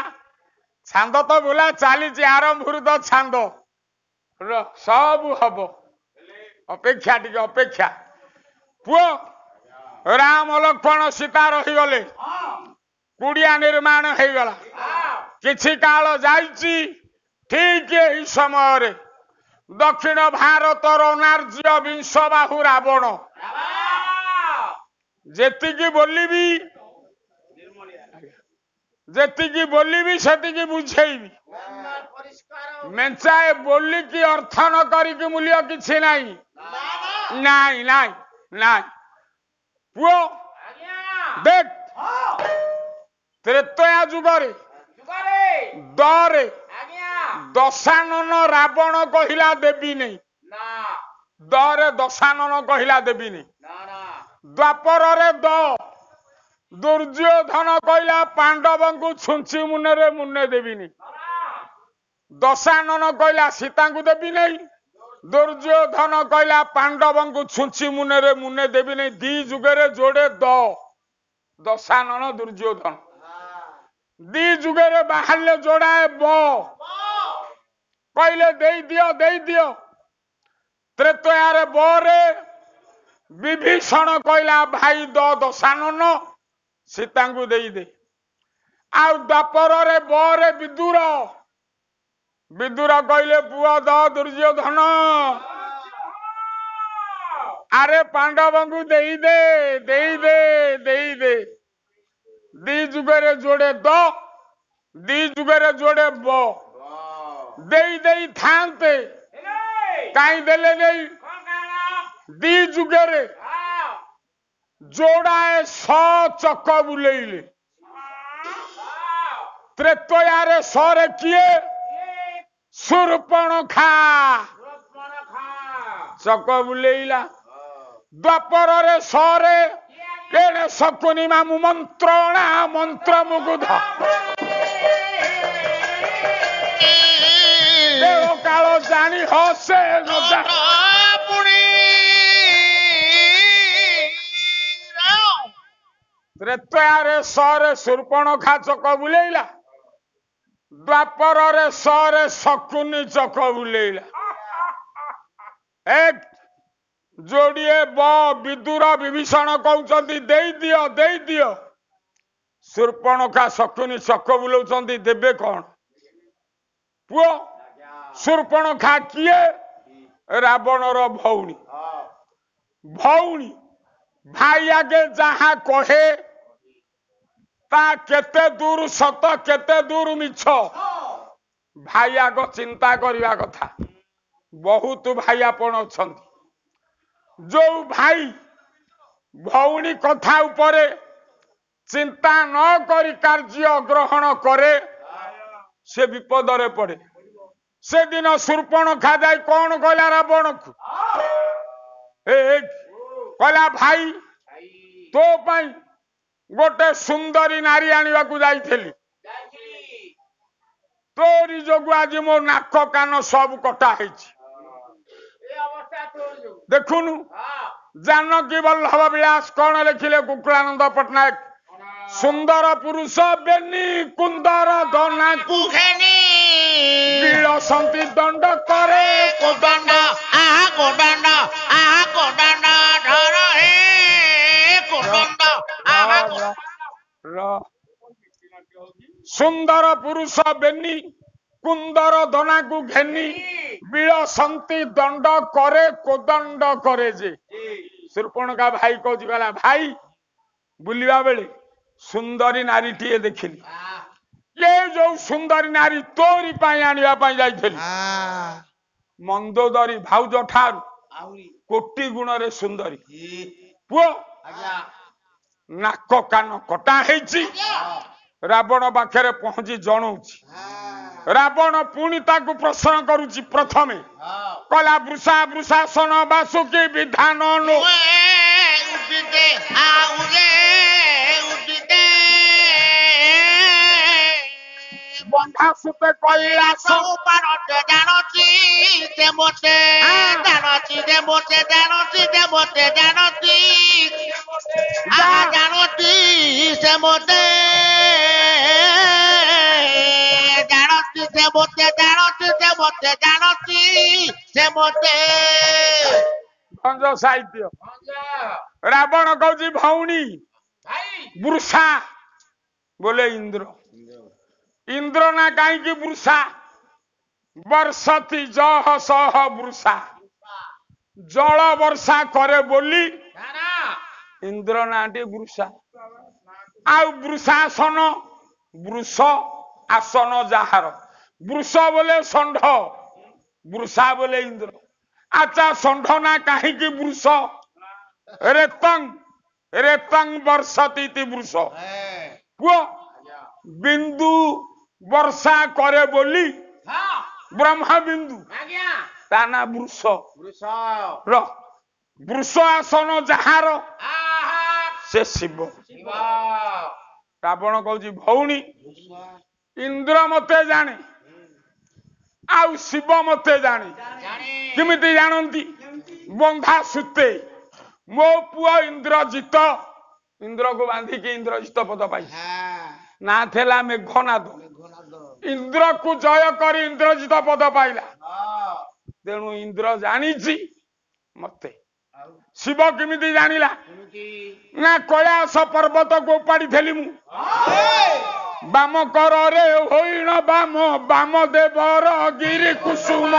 ଛାନ୍ଦ ତ ବୁଲା ଚାଲିଛି ଆରମ୍ଭରୁ ତ ଛାନ୍ଦ ସବୁ ହବ ଅପେକ୍ଷା ଟିକେ ଅପେକ୍ଷା ପୁଅ ରାମ ଲକ୍ଷ୍ମଣ ସୀତା ରହିଗଲେ କୁଡ଼ିଆ ନିର୍ମାଣ ହେଇଗଲା କିଛି କାଳ ଯାଇଛି ଠିକ ଏହି ସମୟରେ ଦକ୍ଷିଣ ଭାରତର ନାର୍ଯ୍ୟ ବିଂଶ ବାହୁ ରାବଣ ଯେତିକି ବୋଲିବି ସେତିକି ବୁଝେଇବି ମେଞ୍ଚାଏ ବୋଲିକି ଅର୍ଥ ନ କରିକି ମୂଲ୍ୟ କିଛି ନାହିଁ ନାଇଁ ନାଇଁ ନାଇଁ ପୁଅ ଦେଖ ତ୍ରେତୟା ଯୁଗରେ ଦରେ ଦଶାନନ ରାବଣ କହିଲା ଦେବି ନେଇ ଦରେ ଦଶାନନ କହିଲା ଦେବି ନେଇ ଦ୍ୱାପରରେ ଦୁର୍ଯ୍ୟୋଧନ କହିଲା ପାଣ୍ଡବଙ୍କୁ ଛୁଞ୍ଚି ମୁନରେ ମୁନେ ଦେବିନି ଦଶାନନ କହିଲା ସୀତାଙ୍କୁ ଦେବି ନେଇ ଦୁର୍ଯ୍ୟୋଧନ କହିଲା ପାଣ୍ଡବଙ୍କୁ ଛୁଞ୍ଚି ମୁନରେ ମୁନେ ଦେବି ନେଇ ଦି ଯୁଗରେ ଯୋଡେ ଦଶାନନ ଦୁର୍ଯ୍ୟୋଧନ ଦି ଯୁଗରେ ବାହାରିଲେ ଯୋଡାଏ କହିଲେ ଦେଇଦିଅ ତ୍ରେତୟାରେ ବରେ ବିଭୀଷଣ କହିଲା ଭାଇ ଦଶାନନ ସୀତାଙ୍କୁ ଦେଇଦେ। ଆଉ ଦ୍ୱାପରରେ ବରେ ବିଦୁର କହିଲେ ପୁଅ ଦ ଦୁର୍ଯ୍ୟୋଧନ ଆରେ ପାଣ୍ଡବଙ୍କୁ ଦେଇଦେ ଦେଇଦେ ଦେଇଦେ। ଦି ଯୁଗରେ ଯୋଡେ ଦ ଦି ଯୁଗରେ ଯୋଡେ ବ ଦେଇ ଦେଇ ଥାନ୍ତେ କାହିଁ ଦେଲେ ନେଇ। ଦି ଯୁଗରେ ଯୋଡାଏ ଚକ ବୁଲେଇଲେ। ତ୍ରେତୟାରେ ସରେ କିଏ ଶୂର୍ପଣଖା ଚକ ବୁଲେଇଲା। ଦ୍ୱାପରରେ ସରେ କେଣେ ଶକୁନି ମାମୁ ମନ୍ତ୍ରଣା ମନ୍ତ୍ର ମୁଗୁଧ ଦେହ କାଳ ଜାଣି ହସେ ତ୍ରେତୟାରେ ସରେ ଶୂର୍ପଣଖା ଚକ ବୁଲେଇଲା। ଦ୍ୱାପରରେ ସରେ ଶକୁନି ଚକ ବୁଲେଇଲା। ଏକ ଯୋଡିଏ ବ ବିଦୁର ବିଭୀଷଣ କହୁଛନ୍ତି ଦେଇଦିଅ ଦେଇଦିଅ। ଶୂର୍ପଣଖା ଶକୁନି ଚକ ବୁଲଉଛନ୍ତି ଦେବେ କଣ? ପୁଅ ଶୂର୍ପଣଖା କିଏ? ରାବଣର ଭଉଣୀ। ଭଉଣୀ ଭାଇ ଆଗେ ଯାହା କହେ ତା କେତେ ଦୂର ସତ କେତେ ଦୂର ମିଛ ଭାଇ ଆଗ ଚିନ୍ତା କରିବା କଥା। ବହୁତ ଭାଇ ଆପଣ ଅଛନ୍ତି ଯୋଉ ଭାଇ ଭଉଣୀ କଥା ଉପରେ ଚିନ୍ତା ନ କରି କାର୍ଯ୍ୟ ଗ୍ରହଣ କରେ ସେ ବିପଦରେ ପଡେ। ସେଦିନ ଶୂର୍ପଣଖା ଯାଇ କଣ କହିଲା ରାବଣକୁ? କହିଲା ଭାଇ ତୋ ପାଇଁ ଗୋଟେ ସୁନ୍ଦରୀ ନାରୀ ଆଣିବାକୁ ଯାଇଥିଲି। ତୋରି ଯୋଗୁ ଆଜି ମୋ ନାକ କାନ ସବୁ କଟା ହେଇଛି। ଦେଖୁନୁ ଜାନକୀ ବଲ୍ଲଭ ବିଳାସ କଣ ଲେଖିଲେ କୁକୁଳାନନ୍ଦ ପଟ୍ଟନାୟକ? ସୁନ୍ଦର ପୁରୁଷ ବେନି କୁନ୍ଦର ଦନାକୁ ବିଳସନ୍ତି ଦଣ୍ଡ କରେ କୋଦଣ୍ଡ କୋଦଣ୍ଡ ଧର ହେ କୋଦଣ୍ଡ ସୁନ୍ଦର ପୁରୁଷ ବେନି କୁନ୍ଦର ଦନାକୁ ଘେନି ବିଳସନ୍ତି ଦଣ୍ଡ କରେ କୋଦଣ୍ଡ କରେ ଯେ। ଶୂର୍ପଣଖା ଭାଇ କହୁଛି କହିଲା ଭାଇ ବୁଲିବା ବେଳେ ସୁନ୍ଦରୀ ନାରୀଟିଏ ଦେଖିଲି। ଏ ଯୋଉ ସୁନ୍ଦରୀ ନାରୀ ତୋରି ପାଇଁ ଆଣିବା ପାଇଁ ଯାଇଥିଲି। ମନ୍ଦୋଦରୀ ଭାଉଜ ଠାରୁ କୋଟି ଗୁଣରେ ସୁନ୍ଦରୀ। ପୁଅ ନାକ କାନ କଟା ହେଇଛି। ରାବଣ ପାଖରେ ପହଞ୍ଚି ଜଣଉଛି। ରାବଣ ପୁଣି ତାକୁ ପ୍ରଶ୍ନ କରୁଛି। ପ୍ରଥମେ କହିଲା ବୃଷା ବୃଷାସନ ବାସୁକି ବିଧାନ ବନ୍ଧା ସୁତେ କୈଳାସ ଜାଣଛି ସେ ମୋତେ ଜାଣଛି ଯେ ମୋତେ ଜାଣଛି ଯେ ମୋତେ ଜାଣଛି ଜାଣଛି ସେ ମୋତେ ଜାଣଛି ସେ ମୋତେ ଜାଣଛି ସେ ମୋତେ ଜାଣଛି ସେ ମୋତେ ଭଞ୍ଜ ସାହିତ୍ୟ। ରାବଣ କହୁଛି ଭଉଣୀ ବୃଷା ବୋଲେ ଇନ୍ଦ୍ର। ଇନ୍ଦ୍ର ନା କାହିଁକି ବୃଷା? ବର୍ଷତି ଜହ ସହ ବୃଷା ଜଳ ବର୍ଷା କରେ ବୋଲି ଇନ୍ଦ୍ର ନାଁଟି ବୃଷା। ଆଉ ବୃଷାସନ ବୃଷ ଆସନ ଯାହାର ବୃଷ ବୋଲେ ଷଣ୍ଢ ବୃଷା ବୋଲେ ଇନ୍ଦ୍ର। ଆଚ୍ଛା ଷଣ୍ଢ ନା କାହିଁକି ବୃଷ? ରେତଂ ବର୍ଷତି ବୃଷ। ପୁଅ ବିନ୍ଦୁ ବର୍ଷା କରେ ବୋଲି ବ୍ରହ୍ମା ବିନ୍ଦୁ ତା ନା ବୃଷ। ବୃଷ ଆସନ ଯାହାର ସେ ଶିବ। ରାବଣ କହୁଛି ଭଉଣୀ ଇନ୍ଦ୍ର ମତେ ଜାଣେ ଆଉ ଶିବ ମତେ ଜାଣେ। କେମିତି ଜାଣନ୍ତି? ବନ୍ଧା ସୁତେ ମୋ ପୁଅ ଇନ୍ଦ୍ରଜିତ ଇନ୍ଦ୍ରକୁ ବାନ୍ଧିକି ଇନ୍ଦ୍ରଜିତ ପଦ ପାଇ ନା ଥିଲା ମେଘନାଦ। ଇନ୍ଦ୍ରକୁ ଜୟ କରି ଇନ୍ଦ୍ରଜିତ ପଦ ପାଇଲା। ତେଣୁ ଇନ୍ଦ୍ର ଜାଣିଛି ମତେ ଶିବ କେମିତି ଜାଣିଲା ନା କୈଳାସ ପର୍ବତକୁ ଉପାଡ଼ିଥିଲି ମୁଁ ବାମ କରରେ ହୋଇଣ ବାମ ବାମ ଦେବର ଗିରି କୁସୁମ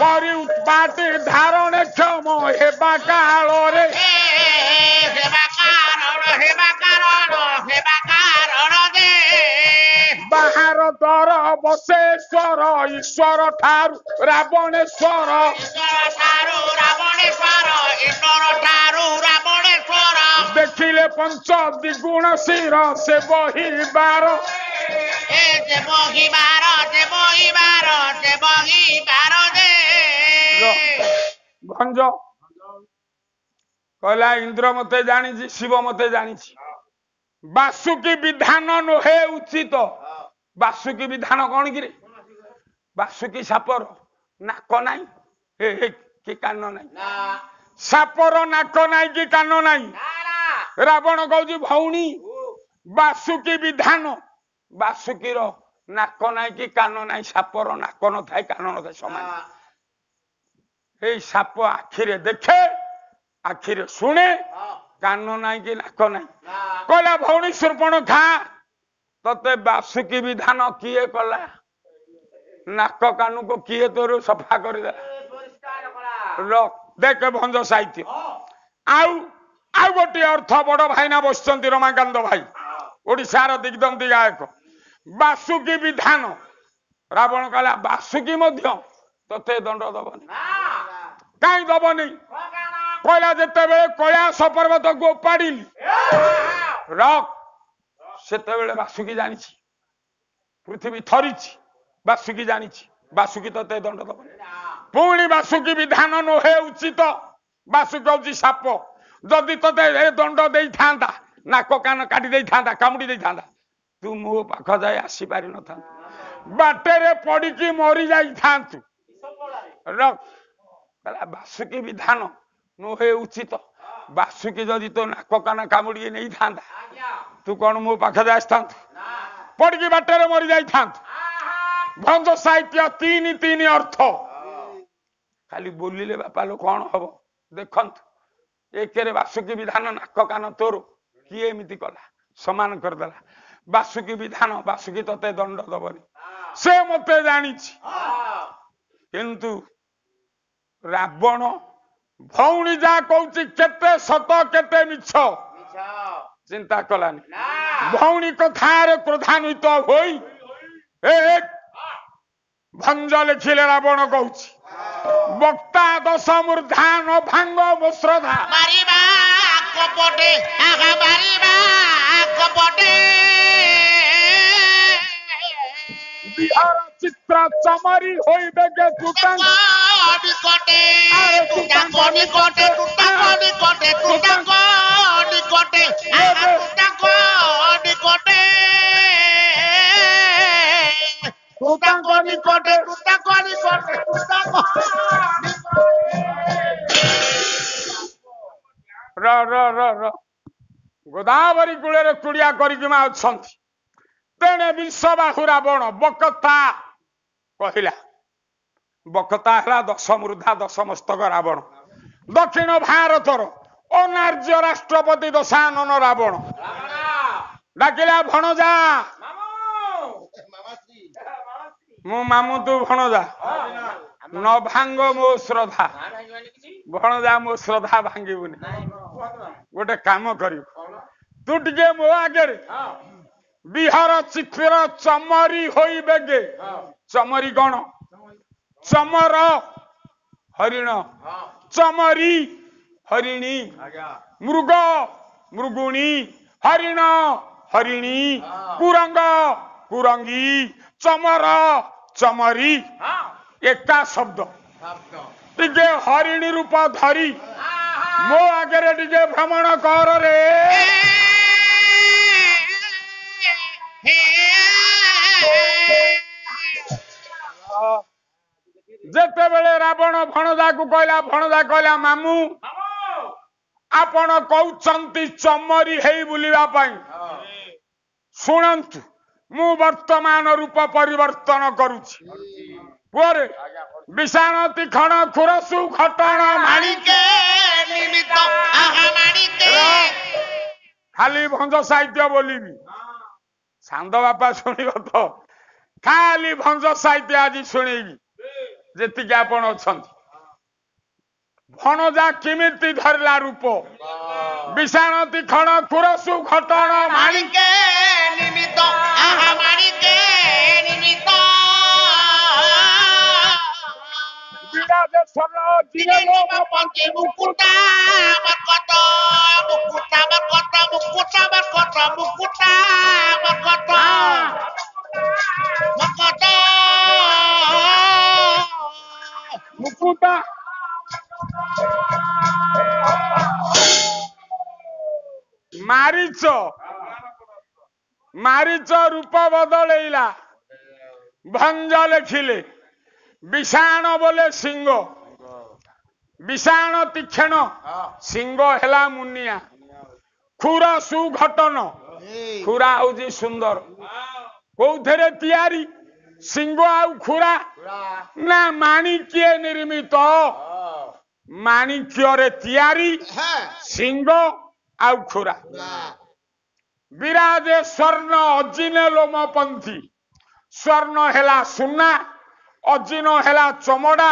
କରି ଉତ୍ପାଟି ଧାରଣ କ୍ଷମ ହେବା କାଳରେ ବାହାର ଦର ବସେଶ୍ୱର ଈଶ୍ୱର ଠାରୁ ରାବଣେଶ୍ୱର ଦେଖିଲେ ପଞ୍ଚ ଦ୍ୱିଗୁଣ ଶିର ସେ ବହିବାର ଭଞ୍ଜ କହିଲା ଇନ୍ଦ୍ର ମତେ ଜାଣିଛି ଶିବ ମତେ ଜାଣିଛି ବାସୁକି ବିଧାନ ନୁହେଁ ଉଚିତ ବାସୁକି ବିଧାନ କଣ କିରେ ବାସୁକି ସାପର ନାକ ନାହିଁ କି କାନ ନାହିଁ ସାପର ନାକ ନାହିଁ କି କାନ ନାହିଁ ରାବଣ କହୁଛି ଭଉଣୀ ବାସୁକି ବିଧାନ ବାସୁକିର ନାକ ନାହିଁ କି କାନ ନାହିଁ ସାପର ନାକ ନଥାଏ କାନ ନଥାଏ ସମାନ ଏଇ ସାପ ଆଖିରେ ଦେଖେ ଆଖିରେ ଶୁଣେ କାନ ନାହିଁ କି ନାକ ନାହିଁ କହିଲା ଭଉଣୀ ଶୂର୍ପଣଖା ତତେ ବାସୁକି ବିଧାନ କିଏ କଲା ନାକ କାନକୁ କିଏ ତୋର ସଫା କରିଦେଲା ଦେଖ ଭଞ୍ଜ ସାହିତ୍ୟ ଆଉ ଗୋଟିଏ ଅର୍ଥ ବଡ ଭାଇନା ବସିଛନ୍ତି ରମାକାନ୍ତ ଭାଇ ଓଡିଶାର ଦିଗ୍ଦନ୍ତୀ ଗାୟକ ବାସୁକି ବିଧାନ ରାବଣ କହିଲା ବାସୁକି ମଧ୍ୟ ତତେ ଦଣ୍ଡ ଦବନି କାହିଁ ଦବନି କହିଲା ଯେତେବେଳେ କୈଳାସ ପର୍ବତକୁ ଉପାଡ଼ିଲି ସେତେବେଳେ ବାସୁକି ଜାଣିଛି ପୃଥିବୀ ଥରିଛି ବାସୁକି ଜାଣିଛି ବାସୁକି ତତେ ଦଣ୍ଡ ଦବନି ପୁଣି ବାସୁକି ବିଧାନ ନୁହେଁ ଉଚିତ ବାସୁକି ହଉଛି ସାପ ଯଦି ତତେ ଏ ଦଣ୍ଡ ଦେଇଥାନ୍ତା ନାକ କାନ କାଟି ଦେଇଥାନ୍ତା କାମୁଡି ଦେଇଥାନ୍ତା ତୁ ମୋ ପାଖ ଯାଇ ଆସିପାରିନଥାନ୍ତୁ ବାଟରେ ପଡିକି ମରି ଯାଇଥାନ୍ତୁ ବାସୁକି ବିଧାନ ନୁହେଁ ଉଚିତ ବାସୁକି ଯଦି ତୋ ନାକ କାନ କାମୁଡିକି ନେଇଥାନ୍ତା ତୁ କଣ ମୋ ପାଖରେ ଆସିଥାନ୍ତୁ ପଡିକି ବାଟରେ ମରି ଯାଇଥାନ୍ତୁ ଭଞ୍ଜ ସାହିତ୍ୟ ତିନି ଅର୍ଥ ଖାଲି ବୋଲିଲେ ବାପା ଲୋ କଣ ହବ ଦେଖନ୍ତୁ ଏକରେ ବାସୁକି ବିଧାନ ନାକ କାନ ତୋର କିଏ ଏମିତି କଲା ସମାନ କରିଦେଲା ବାସୁକି ବିଧାନ ବାସୁକି ତତେ ଦଣ୍ଡ ଦବନି ସେ ମତେ ଜାଣିଛି କିନ୍ତୁ ରାବଣ ଭଉଣୀ ଯାହା କହୁଛି କେତେ ସତ କେତେ ମିଛ ଚିନ୍ତା କଲାନି ଭଉଣୀ କଥାରେ କ୍ରୋଧାନ୍ୱିତ ହୋଇ ଭଞ୍ଜ ଲେଖିଲେ ରାବଣ କହୁଛି ବକ୍ତା ଦଶ ମୂର୍ଧାନ ଭାଙ୍ଗ ମୋ ଶ୍ରଦ୍ଧା ବିହାର ଚିତ୍ର ଚମରି ହୋଇ ବେଗେ ଗୋଦାବରୀ କୂଳରେ କୁଡିଆ କରିକି ମା ଅଛନ୍ତି ତେଣେ ବିଶ୍ୱବାହୁ ରାବଣ ବକତା କହିଲା ବକତା ହେଲା ଦଶ ମୃଧା ଦଶ ମସ୍ତକ ରାବଣ ଦକ୍ଷିଣ ଭାରତର ଅନାର୍ଯ୍ୟ ରାଷ୍ଟ୍ରପତି ଦଶାନନ ରାବଣ ଡାକିଲା ଭଣଜା ମୁଁ ମାମୁ ତୁ ଭଣଜା ନ ଭାଙ୍ଗ ମୋ ଶ୍ରଦ୍ଧା ଭଣଜା ମୋ ଶ୍ରଦ୍ଧା ଭାଙ୍ଗିବୁନି ଗୋଟେ କାମ କରିବୁ ତୁ ଟିକେ ମୋ ଆଗରେ ବିହାର ଚିତ୍ର ଚମରି ହୋଇ ବେଗେ ଚମରି କଣ ଚମର ହରିଣ ଚମରି ହରିଣୀ ମୃଗ ମୃଗୁଣୀ ହରିଣ ହରିଣୀ କୁରଙ୍ଗ କୁରଙ୍ଗୀ ଚମର ଚମରି ଏକା ଶବ୍ଦ ଟିକେ ହରିଣୀ ରୂପ ଧରି ମୋ ଆଗରେ ଟିକେ ଭ୍ରମଣ କର ରେ ଯେତେବେଳେ ରାବଣ ଭଣଜାକୁ କହିଲା ଭଣଜା କହିଲା ମାମୁ ଆପଣ କହୁଛନ୍ତି ଚମରି ହେଇ ବୁଲିବା ପାଇଁ ଶୁଣନ୍ତୁ ମୁଁ ବର୍ତ୍ତମାନ ରୂପ ପରିବର୍ତ୍ତନ କରୁଛି ପୁଅରେ ବିଷାଣ ତୀକ୍ଷଣ ଖୁରସୁ ଘଟଣ ମାଣିକେ ନିମିତ ଆହା ମାଣିକେ ଖାଲି ଭଞ୍ଜ ସାହିତ୍ୟ ବୋଲିବି ସାନ୍ଦ ବାପା ଶୁଣିବ ତ ଖାଲି ଭଞ୍ଜ ସାହିତ୍ୟ ଆଜି ଶୁଣେଇବି ଯେତିକି ଆପଣ ଅଛନ୍ତି ଭଣଜା କେମିତି ଧରିଲା ରୂପ ବିଷାଣ ତୀକ୍ଷଣ ଖୁରସୁ ଘଟଣ ମାଣିକେ ନିମିତ ଆହା ମାଣିକେ ନିମିତ ବିରାଜ ସ୍ୱର୍ଣ୍ଣ ଦିନେ ପଞ୍ଚେ ମୁକୁଟା ମରକତ ମୁକୁଟା ମରକତ ମୁକୁଟା ମରକତ ମୁକୁଟା ମରକତ ମରକତ ମୁକୁଟା ମାରିଚ ରୂପ ବଦଳେଇଲା ଭଞ୍ଜ ଲେଖିଲେ ବିଷାଣ ବୋଲେ ସିଂହ ବିଷାଣ ତୀକ୍ଷଣ ସିଂହ ହେଲା ମୁନିଆ ଖୁର ସୁଘଟନ ଖୁରା ହଉଛି ସୁନ୍ଦର କୋଉଥିରେ ତିଆରି ସିଂହ ଆଉ ଖୁରା ନା ମାଣିକ୍ୟ ନିର୍ମିତ ମାଣିକ୍ୟରେ ତିଆରି ସିଂହ ଆଉ ଖୁରା ବିରାଜେ ସ୍ୱର୍ଣ୍ଣ ଅଜିନ ଲୋମ ପନ୍ଥୀ ସ୍ୱର୍ଣ୍ଣ ହେଲା ସୁନା ଅଜିନ ହେଲା ଚମଡା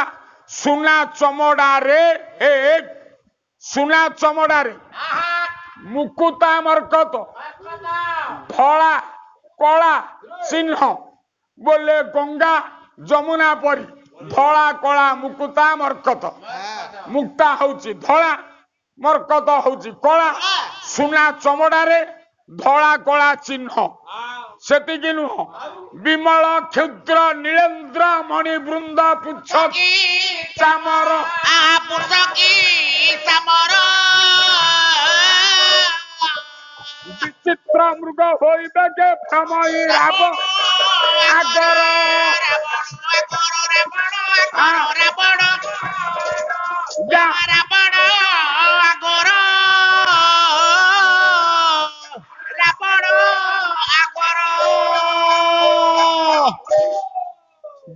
ସୁନା ଚମଡାରେ ମୁକୁତା ମରକତ ଧଳା କଳା ଚିହ୍ନ ବୋଲେ ଗଙ୍ଗା ଯମୁନା ପରି ଧଳା କଳା ମୁକୁତା ମରକତ ମୁକ୍ତା ହଉଛି ଧଳା ମରକତ ହଉଛି କଳା ସୁନା ଚମଡାରେ ଧଳା କଳା ଚିହ୍ନ ସେତିକି ନୁହଁ ବିମଳ କ୍ଷୁଦ୍ର ନୀଳେନ୍ଦ୍ର ମଣି ବୃନ୍ଦ ପୁଚ୍ଛ ଚାମର ବିଚିତ୍ର ମୃଗ ହୋଇବେ କେ ଭ୍ରମଇ ରାବ ଆଗର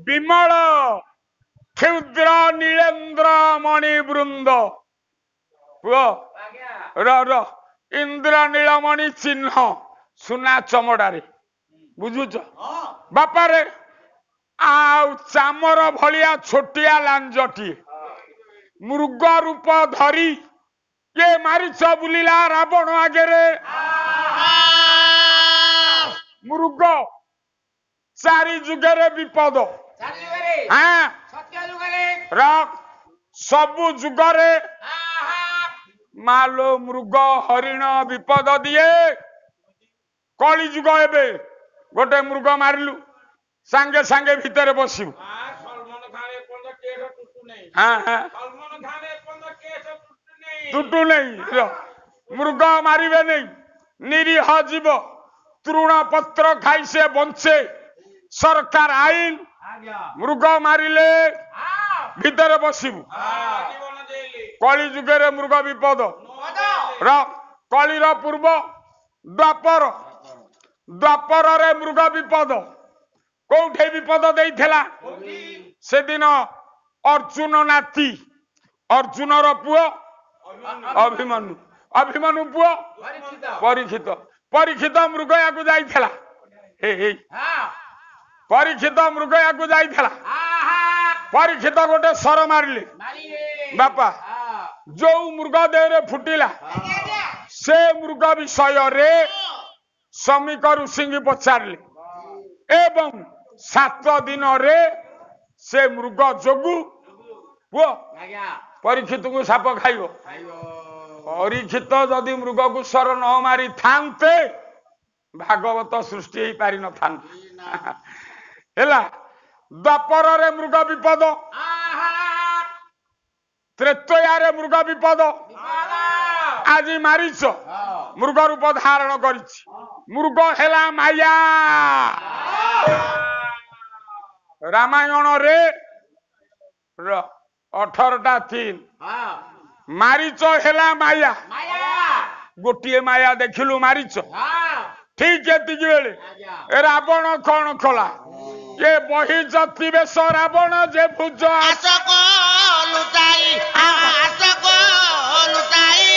ବିମଳ କ୍ଷୁଦ୍ର ନୀଳେନ୍ଦ୍ର ମଣି ବୃନ୍ଦ ପୁଅ ଇନ୍ଦ୍ର ନୀଳମଣି ଚିହ୍ନ ସୁନା ଚମଡାରେ ବୁଝୁଛ ବାପାରେ ଆଉ ଚାମର ଭଳିଆ ଛୋଟିଆ ଲାଞ୍ଜଟିଏ ମୃଗ ରୂପ ଧରି କିଏ ମାରିଛ ବୁଲିଲା ରାବଣ ଆଗରେ ମୃଗ ଚାରି ଯୁଗରେ ବିପଦ ସବୁ ଯୁଗରେ ମାଲୋ ମୃଗ ହରିଣ ବିପଦ ଦିଏ କଳି ଯୁଗ ଏବେ ଗୋଟେ ମୃଗ ମାରିଲୁ ସାଙ୍ଗେ ସାଙ୍ଗେ ଭିତରେ ବସିବୁ ଟୁଟୁ ନେଇ ମୃଗ ମାରିବେ ନେଇ ନିରୀହ ଜୀବ ତୃଣ ପତ୍ର ଖାଇ ସେ ବଞ୍ଚେ ସରକାର ଆଇନ ମୃଗ ମାରିଲେ ଭିତରେ ବସିବୁ କଳି ଯୁଗରେ ମୃଗ ବିପଦ କଳିର ପୂର୍ବ ଦ୍ୱାପରରେ ମୃଗ ବିପଦ କୋଉଠି ବିପଦ ଦେଇଥିଲା ସେଦିନ ଅର୍ଜୁନ ନାତି ଅର୍ଜୁନର ପୁଅ ଅଭିମନ୍ୟୁ ପୁଅ ପରୀକ୍ଷିତ ମୃଗୟାକୁ ଯାଇଥିଲା ପରୀକ୍ଷିତ ଗୋଟେ ସର ମାରିଲେ ବାପା ଯୋଉ ମୃଗ ଦେହରେ ଫୁଟିଲା ସେ ମୃଗ ବିଷୟରେ ଶ୍ରମିକ ଋଷିଙ୍କୁ ପଚାରିଲେ ଏବଂ 7 ଦିନରେ ସେ ମୃଗ ଯୋଗୁ ପୁଅ ପରୀକ୍ଷିତକୁ ସାପ ଖାଇବ ପରୀକ୍ଷିତ ଯଦି ମୃଗକୁ ସର ନ ମାରି ଥାନ୍ତେ ଭାଗବତ ସୃଷ୍ଟି ହେଇପାରି ନଥାନ୍ତେ ହେଲା ଦ୍ୱାପରରେ ମୃଗ ବିପଦ ତ୍ରେତୟାରେ ମୃଗ ବିପଦ ଆଜି ମାରିଛ ମୃଗ ରୂପ ଧାରଣ କରିଛି ମୃଗ ହେଲା ମାୟା ରାମାୟଣରେ 18ଟା 3 ମାରିଛ ହେଲା ମାୟା ଗୋଟିଏ ମାୟା ଦେଖିଲୁ ମାରିଛ ଠିକ ଏତିକି ବେଳେ ରାବଣ କଣ କଲା ये बही जति बेश रावण जे भुज आसक लुटाई आसक लुटाई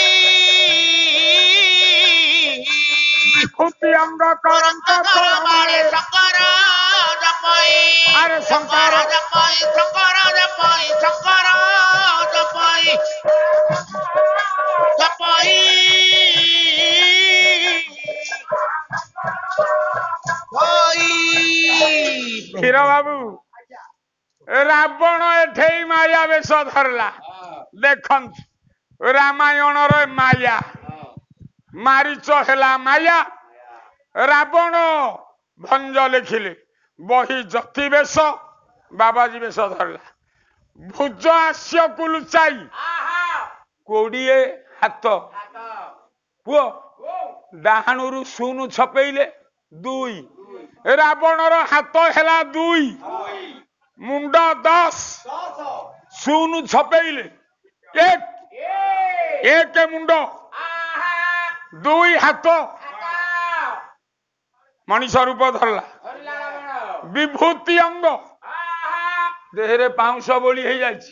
विभूति अंग करंत करमाळे शंकर जपई अरे शंकर जपई शंकर जपई शंकर जपई जपई क्षीर बाबू रावण एठे माया बेश धरला देखंत रामायण रे माया मारीच हेला माया रावण भंज लिखिले बही जति बेश बाबाजी बेश धरला भुज आस्य कुलुचाई 20 हाथ पुओ डाहाणुरु सुनु छपेइले 2 रावणर हाथ हेला 2 मुंड 10 सुनु छपेइले 1 मुंड 2 हाथ मनीष रूप धरला विभूति अंग देहरे पाउंस बोली हो जाइछि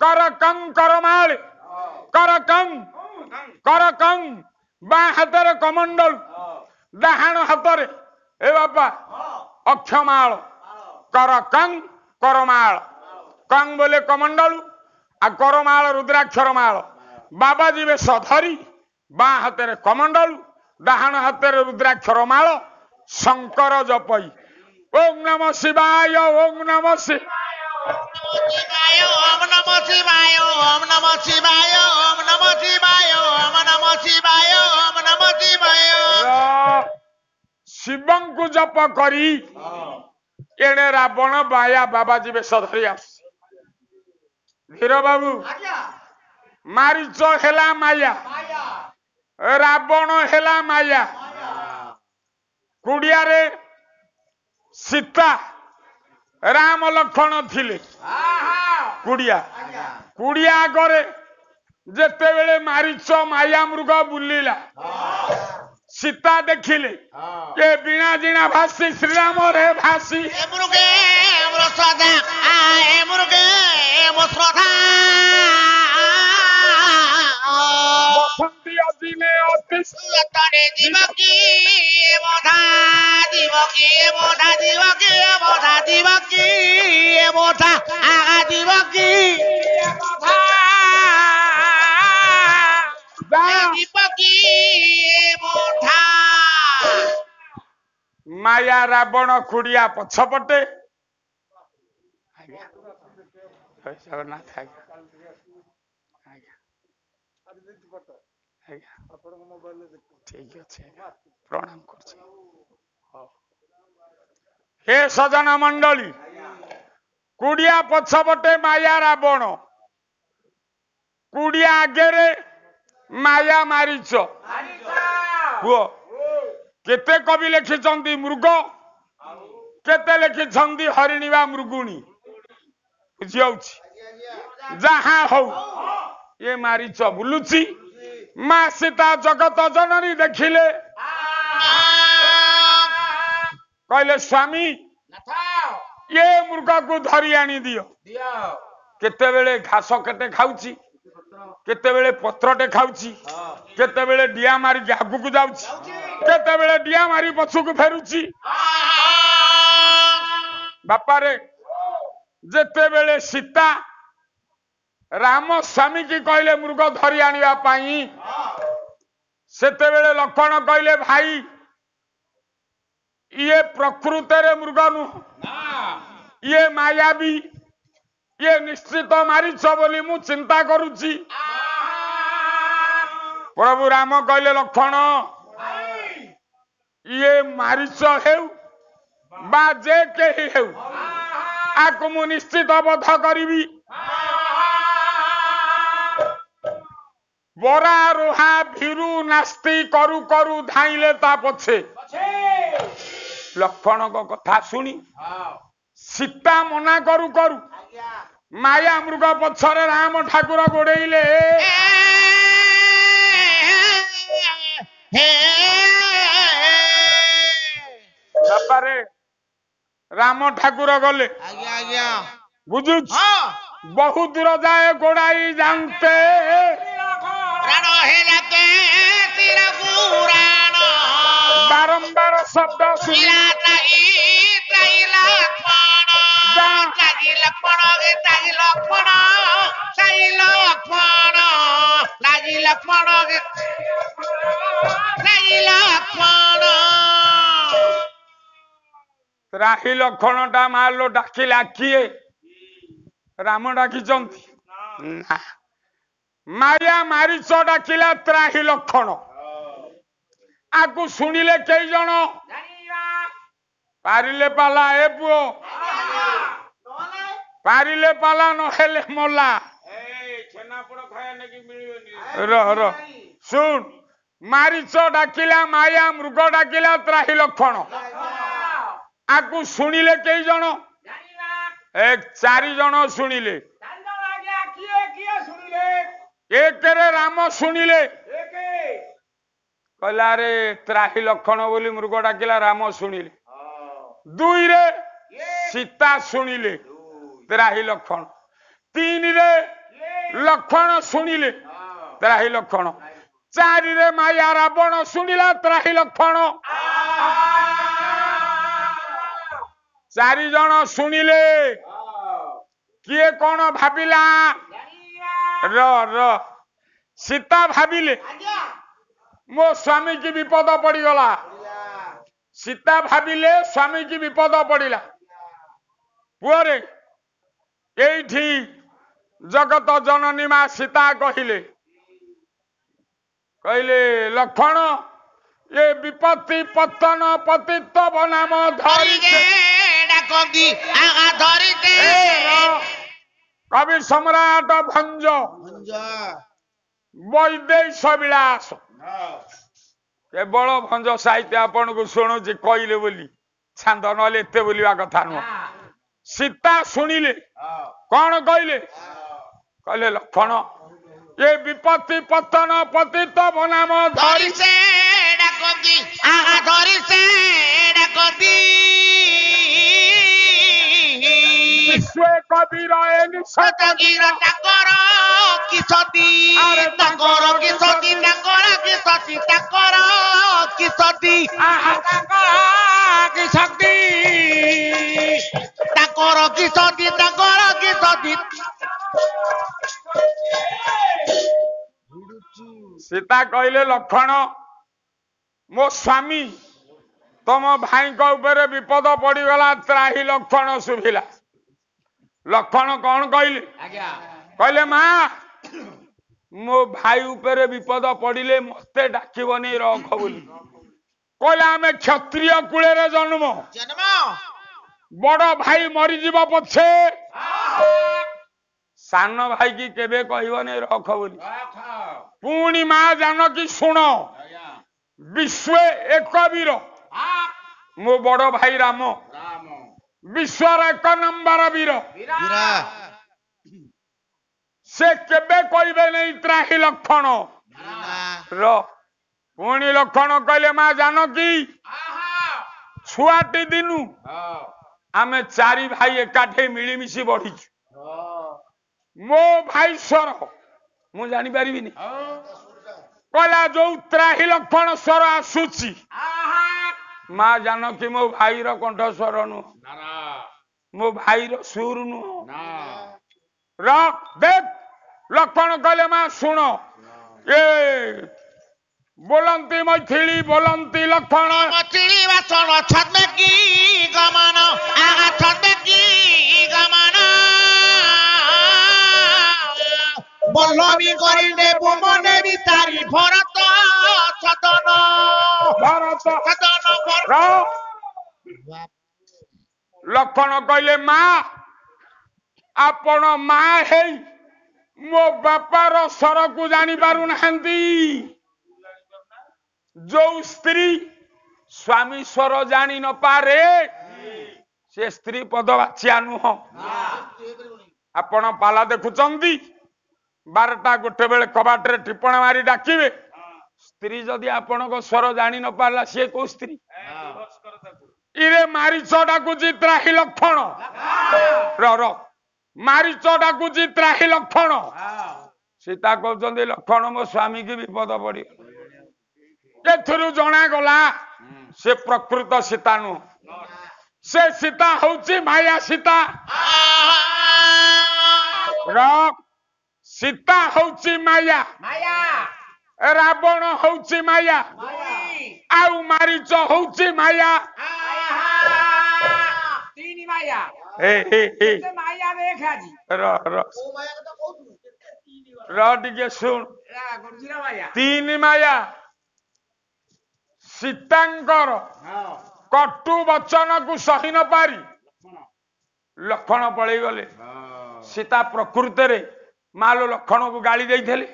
कर कंग बा हाथ कमंडल डाहाण हाथ ए बापा अक्षमाल कर कंग करमाल कंग बोले कमंडल आ करमाल रुद्राक्षर माल बाबाजी बेश धरी बा हाथ कमंडल डाहाण हाथ रुद्राक्षर माल शंकर जपई ओम नमः शिवाय ओम नमः शिवाय ओम नमः शिवाय ओम नमः शिवाय ओम नमः शिवाय ओम नमः शिवाय ओम नमः शिवाय शिवं को जप करी एणे रावण बाया बाबाजी बेश धरी आस धीर बाबू मारीच हेला माया रावण हेला माया कुड़िया रे सीता राम लक्षण थिले कुड़िया कुड़िया आगरे जेते बेले मारीच माया मृग बुलिला सीता देखिले ये बीणा जीणा भासी श्रीराम रे भासी मुरुगे श्रद्धा मुरुगे श्रद्धा बसंती अजीने अति तने दिवकी बोधा दिवकी बोधा दिवकी बोधा दिवकी बोधा आगा दिवकी बोधा दिवकी बोधा माया रावण खुड़िया पछपटे जगन्नाथ ठीक अच्छे प्रणाम कर हे सजन मंडली कुड़िया पछपटे माया रावण कुड़िया आगे माया मारीच पुओ केते कवि लिखिछंती मृग केते लिखिछंती हरिणीवा मृगुणी बुझियाउछि जहा हो ये मारीच बुलुची माँ सीता जगत जननी देखिले कहले स्वामी ये मृग को धरी आनी दियो केते बेले घास केते खाउची केते बेले पत्रटे खाउची केते बेले डिया मारी आगु को जाउची केते बेले डिया मारी पछु को फेरुची बापा रे जेते बेले सीता राम स्वामी की कहले मृग धरी आनिबा पाई सेते बेले लक्षण कहले भाई ये प्रकृति रे मृग नु ये मायावी ये निश्चित मारीच बोली मु चिंता करुची प्रभु राम कहले लक्षण ये मारीच हेउ बा जे केही हेउ आकु मु निश्चित बध करिबी बरा रोहा भीरु नास्ती करू करू धाइले ता पछे लक्षण को कथा सुनी सीता मना करू करू माया मृग पछरे राम ठाकुर गोड़ेइले राम ठाकुर गले आज्ञा आज्ञा बुझु हाँ बहुत दूर जाए गोड़ाई जानते प्राण हे जाते सिर पुराण बारंबार शब्द सुनी सिरा त्राही त्राही लक्ष्मण त्राही लक्ष्मण त्राही लक्ष्मण त्राही लक्ष्मण त्राही लक्ष्मण त्राही लक्ष्मण त्राही लक्षण टा मारो डाकिला किए राम डाकिचंती ना माया मारिच डाकिला त्राही लक्षण आकु शुणिले कई जन पारिले पाला ए पुओ पारिले पाला नहेले मोला र सुन मारिच डाकिला माया मृग डाकिला त्राही लक्षण आकु शुणिले कई जन एक 4 जन शुणिले एक रे राम शुणिले कहला रे त्राही लक्षण बोली मृग डाकिला राम शुणिले 2 रे सीता शुणिले त्राही लक्षण 3 रे लक्षण शुणिले त्राही लक्षण 4 रे माया रावण शुणिला त्राही लक्षण 4 जन शुणिले किए कौन भाविला र सीता भाविले मो स्वामी की विपद पड़गला सीता भाविले स्वामी की विपद पड़ा पुअरे एठी जगत जननी मा सीता कहले लक्षण ये विपत्ति पतन पतित बनाम धरी डाकती आगा धरिते कवि सम्राट भंज वैदेश विलास केवल भंज साहित्य आपन को शुणुची कहले बोली छांद नले एते बोलिया कथा नुह सीता शुणिले कौन कहले कहले लक्षण ये विपत्ति पतन पतित बनाम धरी से डाकती आगा धरी से डाकती विश्व कबीर सतगीर टाकर कि सती टाकर कि सती टाकर कि सती टाकर कि सती कि सती टाकर कि सती टाकर कि सती सीता कहले लक्षण मो स्वामी तुम भाई ऊपर विपद पड़गला त्राही लक्षण शुभिला लक्षण कौन कहले कहले माँ मो भाई ऊपर विपद पड़िले मते डाकिबनी रख बोली कहले आमे क्षत्रिय कुले रे जन्म जन्म बड़ भाई मरीजीव पछे सान भाई की केबे कहबनी रख बोली पुणी माँ जानकी शुण विश्व एक वीर मो बड़ भाई राम विश्वर 1 नंबर वीर से केबे कहबे नहीं त्राही लक्षण पुणी लक्षण कहले माँ जानकी छुआटी दिनु आमे 4 भाई एकाठे मिलीमिशी बढ़ी मो भाई स्वर मु जानी पारिबिनी कहला जो त्राही लक्षण स्वर आसुची माँ जानकी मो भाई रो कंठ स्वर नु मो भाई रो सुर नु रख देख लक्षण कहले माँ सुन ये बोलंती मैथिली बोलंती लक्षण मछली वासन छद्म की गमन आगा छद्म की गमन बल्लवी करिले बुमने बितारी भरत सदन लक्षण कहले माँ आपण माँ है मो बापार स्वर को जानी पारु नाहंती जो स्त्री स्वामी स्वर जानी न पारे से स्त्री पद बाचिया नुह आपण पाला देखुचंदी 12टा गोटे बेले कबाटे टिप्पण मारी डाकिबे स्त्री जदि आपण स्वर जानी न पारला सी को स्त्री ଇରେ ମାରିଚ ଡାକୁଛି ତ୍ରାହି ଲକ୍ଷଣ ର ମାରିଚ ଡାକୁଛି ତ୍ରାହି ଲକ୍ଷଣ ସୀତା କହୁଛନ୍ତି ଲକ୍ଷଣ ମୋ ସ୍ୱାମୀ କି ବିପଦ ପଡିବ ଏଥିରୁ ଜଣାଗଲା ସେ ପ୍ରକୃତ ସୀତା ନୁହଁ ସେ ସୀତା ହଉଛି ମାୟା ସୀତା ସୀତା ହଉଛି ମାୟା ରାବଣ ହଉଛି ମାୟା ଆଉ ମାରିଚ ହଉଛି ମାୟା ଟିକେ ଶୁଣ ତିନି ମାୟା ସୀତାଙ୍କର କଟୁ ବଚନକୁ ସହି ନ ପାରି ଲକ୍ଷଣ ପଳେଇ ଗଲେ ସୀତା ପ୍ରକୃତରେ ମାଲ ଲକ୍ଷଣକୁ ଗାଳି ଦେଇଥିଲେ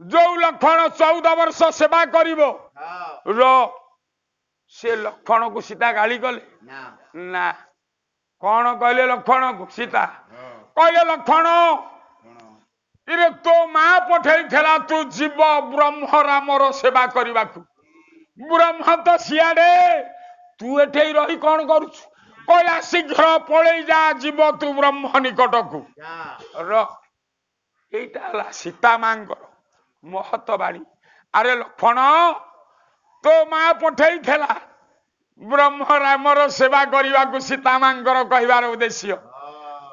ଯୋଉ ଲକ୍ଷଣ 14 ବର୍ଷ ସେବା କରିବ ସେ ଲକ୍ଷଣକୁ ସୀତା ଗାଳି କଲେ ନା କଣ କହିଲେ ଲକ୍ଷଣକୁ ସୀତା କହିଲେ ଲକ୍ଷଣ ଇରେ ତୋ ମା ପଠେଇଥିଲା ତୁ ଯିବ ବ୍ରହ୍ମ ରାମର ସେବା କରିବାକୁ ବ୍ରହ୍ମ ତ ସିଆଡେ ତୁ ଏଠେଇ ରହି କଣ କରୁଛୁ କହିଲା ଶୀଘ୍ର ପଳେଇ ଯା ଯିବ ତୁ ବ୍ରହ୍ମ ନିକଟକୁ ଏଇଟା ହେଲା ସୀତା ମାଙ୍କର ମହତ ବାଣୀ ଆରେ ଲକ୍ଷଣ ତୋ ମା ପଠେଇଥିଲା ବ୍ରହ୍ମ ରାମର ସେବା କରିବାକୁ ସୀତା ମାଙ୍କର କହିବାର ଉଦ୍ଦେଶ୍ୟ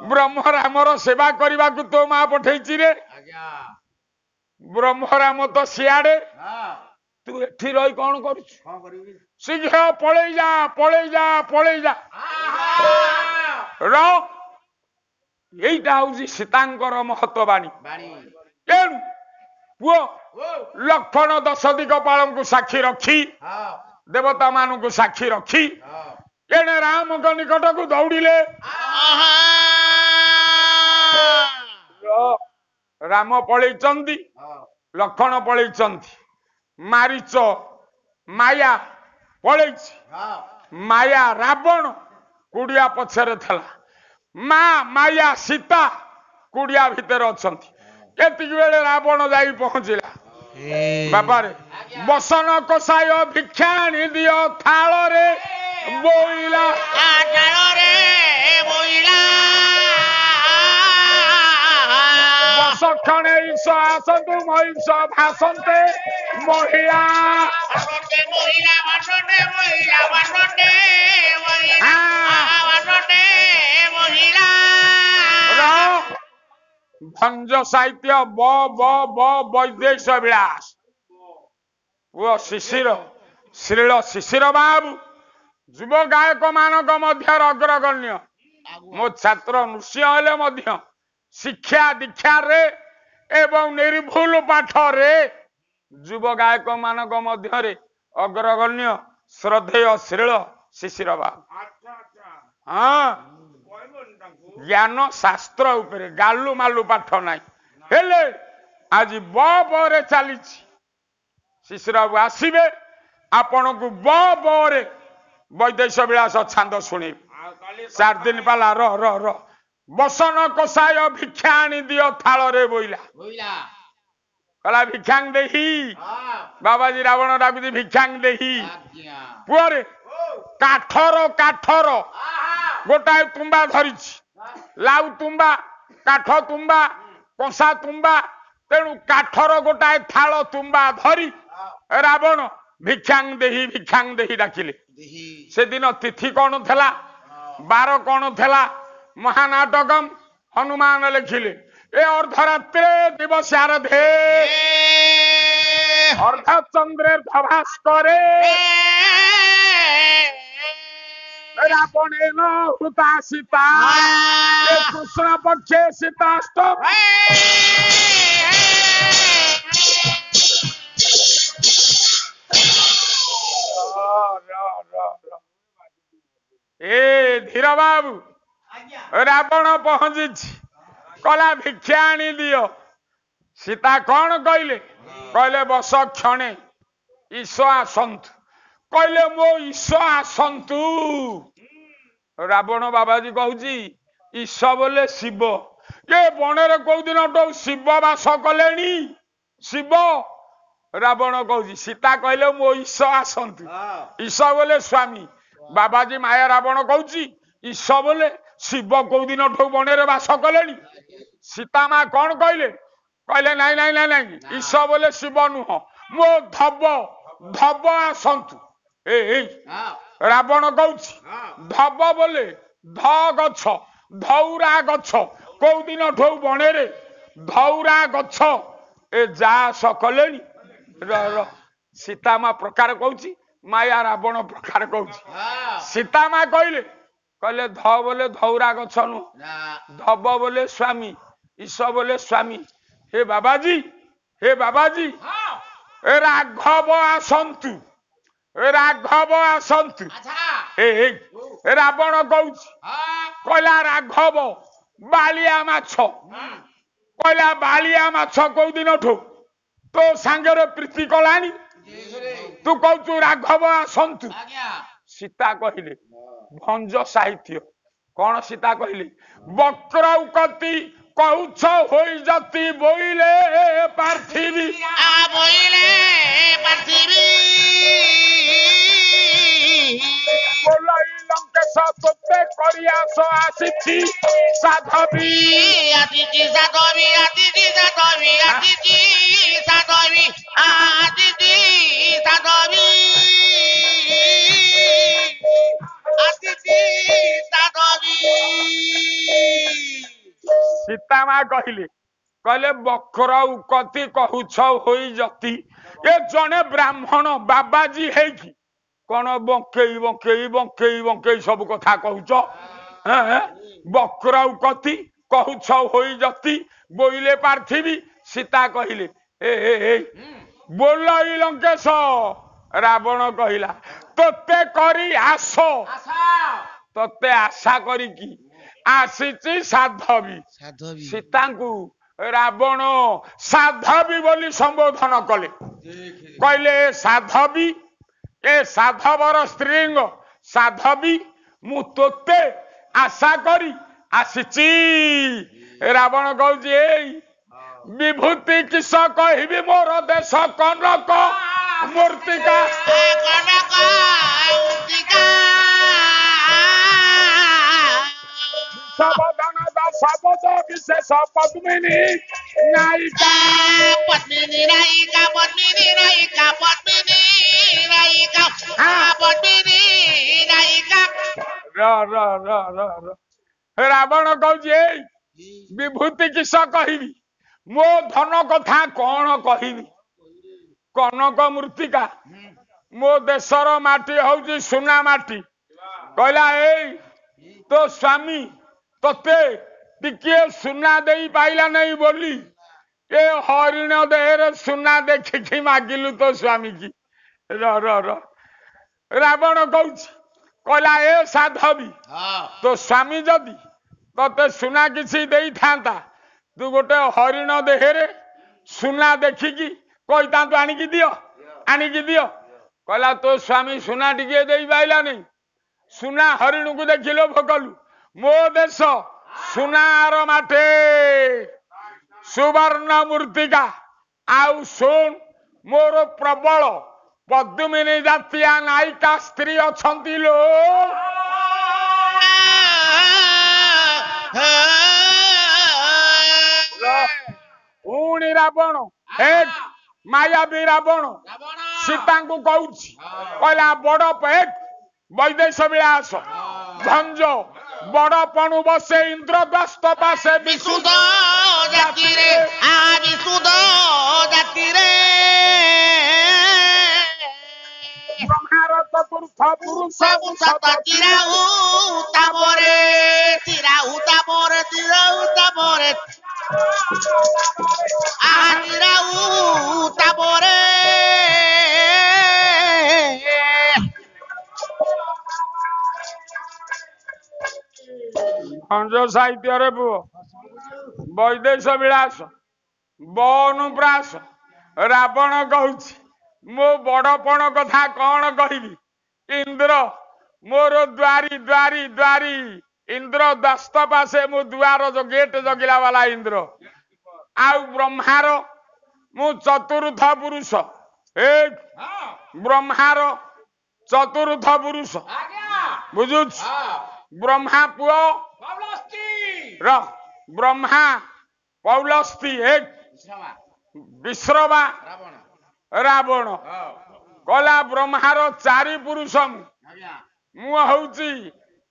ବ୍ରହ୍ମ ରାମର ସେବା କରିବାକୁ ତୋ ମା ପଠେଇଛି ରେ ବ୍ରହ୍ମ ରାମ ତ ସିଆଡେ ତୁ ଏଠି ରହି କଣ କରୁଛୁ ଶୀଘ୍ର ପଳେଇ ଯା ପଳେଇ ଯା ପଳେଇ ଯା এইটা হচ্ছে সীতাঙ্কর মহত্ববাণী তেণু পুଅ লক্ষଣ 10 ଦିଗପାଳଙ୍କୁ ସାକ୍ଷୀ ରଖି ଦେବତା ମାନଙ୍କୁ ସାକ୍ଷୀ ରଖି ଏଣେ ରାମଙ୍କ ନିକଟକୁ ଦୌଡ଼ିଲେ ରାମ ପଳେଇଛନ୍ତି ଲକ୍ଷଣ ପଳେଇଛନ୍ତି ମାରିଚ ମାୟା ପଳେଇଛି ମାୟା ରାବଣ କୁଡିଆ ପଛରେ ଥିଲା ମା ମାୟା ସୀତା କୁଡିଆ ଭିତରେ ଅଛନ୍ତି ଏତିକି ବେଳେ ରାବଣ ଯାଇ ପହଞ୍ଚିଲା ବାପାରେ ବସନ କଷାୟ ଭିକ୍ଷା ଆଣି ଦିଅ ଥାଳରେ ବୋଇଲା ବସକ୍ଷଣେ ଈଶ ଆସନ୍ତୁ ମହିଷ ଭାସନ୍ତେ ମହିଳା ଭଞ୍ଜ ସାହିତ୍ୟ ବୈଦେଶ ବିଳାସ ପୁଅ ଶିଶିର ଶ୍ରୀଳ ଶିଶିର ବାବୁ ଯୁବ ଗାୟକ ମାନଙ୍କ ମଧ୍ୟରେ ଅଗ୍ରଗଣ୍ୟ ମୋ ଛାତ୍ର ନୃସିଂହ ହେଲେ ମଧ୍ୟ ଶିକ୍ଷା ଦୀକ୍ଷାରେ ଏବଂ ନିର୍ଭୁଲ ପାଠରେ ଯୁବ ଗାୟକ ମାନଙ୍କ ମଧ୍ୟରେ ଅଗ୍ରଗଣ୍ୟ ଶ୍ରଦ୍ଧେୟ ଶ୍ରୀଳ ଶିଶିର ବାବୁ ଜ୍ଞାନ ଶାସ୍ତ୍ର ଉପରେ ଗାଲୁ ମାଲୁ ପାଠ ନାହିଁ ହେଲେ ଆଜି ବରେ ଚାଲିଛି ଶିଶିର ବାବୁ ଆସିବେ ଆପଣଙ୍କୁ ବରେ ବୈଦେଶ ବିଳାସ ଛାନ୍ଦ ଶୁଣେଇବେ 4 ଦିନ ପାଲା ର ବସନ କଷାୟ ଭିକ୍ଷା ଆଣି ଦିଅ ଥାଳରେ ବୋଇଲା କହିଲା ଭିକ୍ଷାଙ୍ଗ ଦେହି ବାବାଜୀ ରାବଣ ଡାକୁଛି ଭିକ୍ଷାଙ୍ଗ ଦେହି ପୁଅରେ କାଠର ଗୋଟାଏ ତୁମ୍ବା ଧରିଛି ଲାଉ ତୁମ୍ବା କାଠ ତୁମ୍ବା କଂସା ତୁମ୍ବା ତେଣୁ କାଠର ଗୋଟାଏ ଥାଳ ତୁମ୍ବା ଧରି ରାବଣ ଭିକ୍ଷାଙ୍ଗ ଦେହି ଡାକିଲେ ସେଦିନ ତିଥି କଣ ଥିଲା ବାର କଣ ଥିଲା ମହାନାଟକମ୍ ହନୁମାନ ଲେଖିଲେ ଏ ଅର୍ଦ୍ଧରାତ୍ରେ ଦିବସ ଆରଧେ ଅର୍ଦ୍ଧଚନ୍ଦ୍ରେ ଧଭାସ করে রাবণেন হুতা সীতা কৃষ্ণ পক্ষে সীতাষ্টম ଏ ଧୀର ବାବୁ ରାବଣ ପହଞ୍ଚିଛି କଲା ଭିକ୍ଷା ଆଣି ଦିଅ ସୀତା କଣ କହିଲେ କହିଲେ ବସ କ୍ଷଣେ ଈଶ ଆସନ୍ତୁ କହିଲେ ମୋ ଈଶ ଆସନ୍ତୁ ରାବଣ ବାବାଜୀ କହୁଛି ଈଶ ବୋଲେ ଶିବ ଏ ବଣରେ କୋଉ ଦିନଠୁ ଶିବ ବାସ କଲେଣି ଶିବ ରାବଣ କହୁଛି ସୀତା କହିଲେ ମୋ ଈଶ ଆସନ୍ତୁ ଈଶ ବୋଲେ ସ୍ୱାମୀ ବାବାଜୀ ମାୟା ରାବଣ କହୁଛି ଈଶ ବୋଲେ ଶିବ କୋଉ ଦିନଠୁ ବଣରେ ବାସ କଲେଣି। ସୀତାମା କଣ କହିଲେ? କହିଲେ ନାଇଁ ନାଇଁ ନାଇଁ ନାଇଁ, ଈଶ ବୋଲେ ଶିବ ନୁହଁ, ମୋ ଧବ ଆସନ୍ତୁ। ଏଇ ରାବଣ କହୁଛି ଧବ ବୋଲେ ଧ ଗଛ, ଧଉରା ଗଛ କୋଉ ଦିନଠୁ ବଣରେ ଧଉରା ଗଛ ଏ ଯା ଆସ କଲେଣି। ସୀତାମା ପ୍ରକାର କହୁଛି, ମାୟା ରାବଣ ପ୍ରକାର କହୁଛି। ସୀତାମା କହିଲେ ଧ ବୋଲେ ଧଉରା ଗଛ ନୁହଁ, ଧବ ବୋଲେ ସ୍ୱାମୀ, ଈଶ ବୋଲେ ସ୍ୱାମୀ। हे बाबाजी राघव आसंतु, राघव आसंतु। रावण कहला राघव बालिया माछ, कहला बालिया माछ कोउ दिन ठो तो सांगरे प्रीति कलानी, तू कहू राघव आसंतु। सीता कहले भंज साहित्य कौन? सीता कहले वक्रौकती कौछ होई जति बोइले पार्थिवी, बोइले पार्थिवी बोलाई लंकेश तोते करियास आसिछि साधवी, आदिति साधवी, आदिति साधवी, आदिति साधवी, आदिति साधवी, आदिति साधवी। सीतामा कहले बकर उकती कहूछ होई जति। ये जने ब्राह्मण बाबाजी है कि कौन बंकई बंकई बंकई बंकई सब कथा कहूछ। बकर उकती कहूछ होई जति बोइले पार्थिवी। सीता कहले बोल लंकेश। रावण कहला तोते करी आस, तोते आशा करी की आसीची साधवी। सीता को रावण साधवी बोली संबोधन कले, कहले साधवी ए साधवर स्त्रीलिंग साधवी मु तोते आशा करी आसीची। रावण कहूँ विभूति किस कहबी मोर देश कनक मूर्तिका, कनक मूर्तिका शबद विशेष पद्मिनी नायिका, पद्मिनी नायिका, पद्मिनी नायिका, पद्मिनी नायिका, पद्मिनी नायिका। रावण कहूँ विभूति किस कहबी मो धन कथा कौन कहबी। कनक मूर्तिका मो देशर माटी हूँ सुना माटी। कहला तो स्वामी तोते टिके सुना दे पाइला नहीं बोली ए हरिण देहरे सुना देखिकी मागिलु तो स्वामी की। रावण कहला ए साधवी तो स्वामी जदि तोते सुना किसी दे था तू गोटे हरिण देहरे सुना देखिकी कही था आनिकी दियो, आनिकी दियो। कहला तो स्वामी सुना टिके दे पाइला नहीं, सुना हरिण को देखिलो भोकलु। मो देश सुनार माटे सुवर्ण मूर्तिका आउ सुन मोर प्रबल पद्मिनी जातिया नायिका स्त्री अछंती लो। पुणी रावण एक मायावी रावण सीता को कहूची कहला बड़ पेट वैदेश विलास झंझ बड़पणु बसे इंद्रदस्त पासे विशुद्ध जाति रे, विशुद्ध जाति रे। ब्रह्मार चतुर्थ पुरुष तिराहु तामरे, तिराहु तामरे, तिराहु तामरे, तिराहु तामरे। हंज साहित्य रे पुओ वैदेश विलास बनुप्रास रावण कहूची मो बड़पण कथा कौन कहबी। इंद्र मोर द्वारी द्वारी द्वारी इंद्र दस्त पासे मो दुआर जो गेट जगिला वाला इंद्र आउ ब्रह्मार मु चतुर्थ पुरुष एक ब्रह्मार चतुर्थ पुरुष ବୁଝୁଛୁ ହଁ ବ୍ରହ୍ମା ପୁଅ ବାବଲସ୍ତି ର ବ୍ରହ୍ମା ପୌଲସ୍ତି ଏକ ବିଶ୍ରମା ବିଶ୍ରବା ରାବଣ ରାବଣ ହଁ କଲା ବ୍ରହ୍ମାର ଚାରି ପୁରୁଷ ଆଜ୍ଞା ମୁଁ ହଉଛି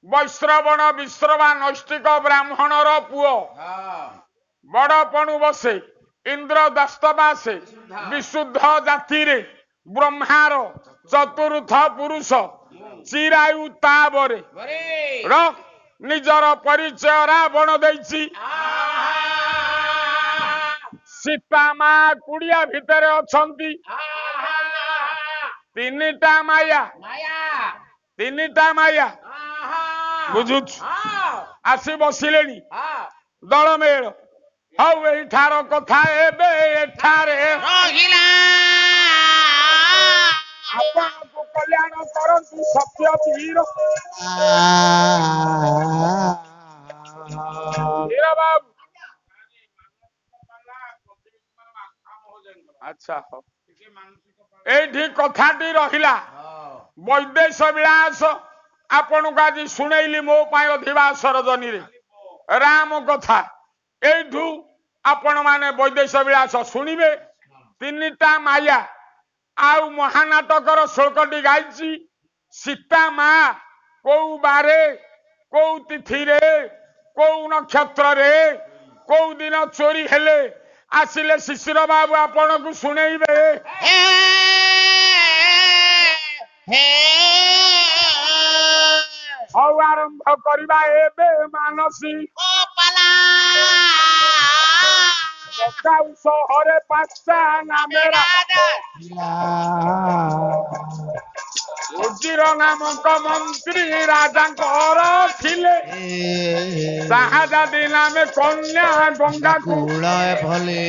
ବୈଶ୍ରବଣ ବିଶ୍ରବା ନୈଷ୍ଠିକ ବ୍ରାହ୍ମଣର ପୁଅ ହଁ ବଡ ପଣୁ ବସେ ଇନ୍ଦ୍ର ଦସ୍ତବାସେ ବିଶୁଦ୍ଧ ଜାତିରେ ବ୍ରହ୍ମାର ଚତୁର୍ଥ ପୁରୁଷ ଚିରାୟୁ ତାବରେ ବରେ ର ନିଜର ପରିଚୟ ରାବଣ ଦେଇଛି ସୀତା ମା କୁଡିଆ ଭିତରେ ଅଛନ୍ତି ତିନିଟା ମାୟା ବୁଝୁଛୁ ଆସି ବସିଲେଣି ଦଳମେଳ ହଉ ଏଇଠାର କଥା ଏବେ ଏଠାରେ ରହିଲା ଆପଣଙ୍କୁ କଲ୍ୟାଣ କରନ୍ତୁ ସତ୍ୟ ବୀର ବୀର ବାବୁ ଆଚ୍ଛା ହଉ ଏଇଠି କଥାଟି ରହିଲା ବୈଦେଶ ବିଳାସ ଆପଣଙ୍କୁ ଆଜି ଶୁଣେଇଲି ମୋ ପାଇଁ ଅଧିବାସ ରଜନୀରେ ରାମ କଥା ଏଇଠୁ ଆପଣ ମାନେ ବୈଦେଶ ବିଳାସ ଶୁଣିବେ ତିନିଟା ମାୟା ଆଉ ମହାନାଟକର ଶ୍ଳୋକଟି ଗାଇଛି ସୀତା ମା କୋଉ ବାରେ କୋଉ ତିଥିରେ କୋଉ ନକ୍ଷତ୍ରରେ କୋଉ ଦିନ ଚୋରି ହେଲେ ଆସିଲେ ଶିଶିର ବାବୁ ଆପଣଙ୍କୁ ଶୁଣେଇବେ ହେ ହେ ହଉ ଆରମ୍ଭ କରିବା ଏବେ ମାନସୀ ଓ ପାଲା ସହରେ ପାଞ୍ଚଟା ନାମେରା ଉଜିର ନାମକ ମନ୍ତ୍ରୀ ରାଜାଙ୍କର ଥିଲେ ସାହାଜାଦି ନାମେ କନ୍ୟା ଗଙ୍ଗାକୁ ଭଲେ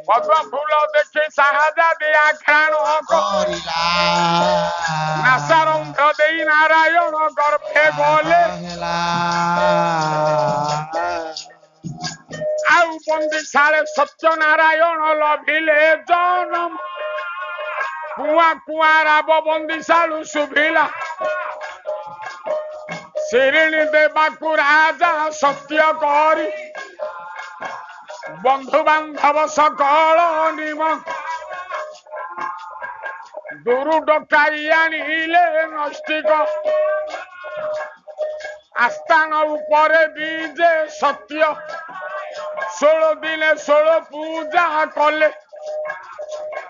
ପଦ୍ମ ଫୁଲ ଦେଖି ସାହାଜାଦି ଆଖ୍ୟାନ ନାସାରନ୍ଧ ଦେଇ ନାରାୟଣ ଗର୍ଭେ ଗଲେ ଆଉ ବନ୍ଦିଶାଳେ ସତ୍ୟନାରାୟଣ ଲଭିଲେ ଜନମ କୁଆ କୁଆ ରାବ ବନ୍ଦିଶାଳୁ ଶୁଭିଲା ଶିରିଣୀ ଦେବାକୁ ରାଜା ସତ୍ୟ କରି ବନ୍ଧୁ ବାନ୍ଧବ ସକଳ ନିମ ଦୁରୁ ଡକାଇ ଆଣିଲେ ନୈଷ୍ଠିକ ଆସ୍ଥାନ ଉପରେ ବିଜେ ସତ୍ୟ 16 ଦିନେ 16 ପୂଜା କଲେ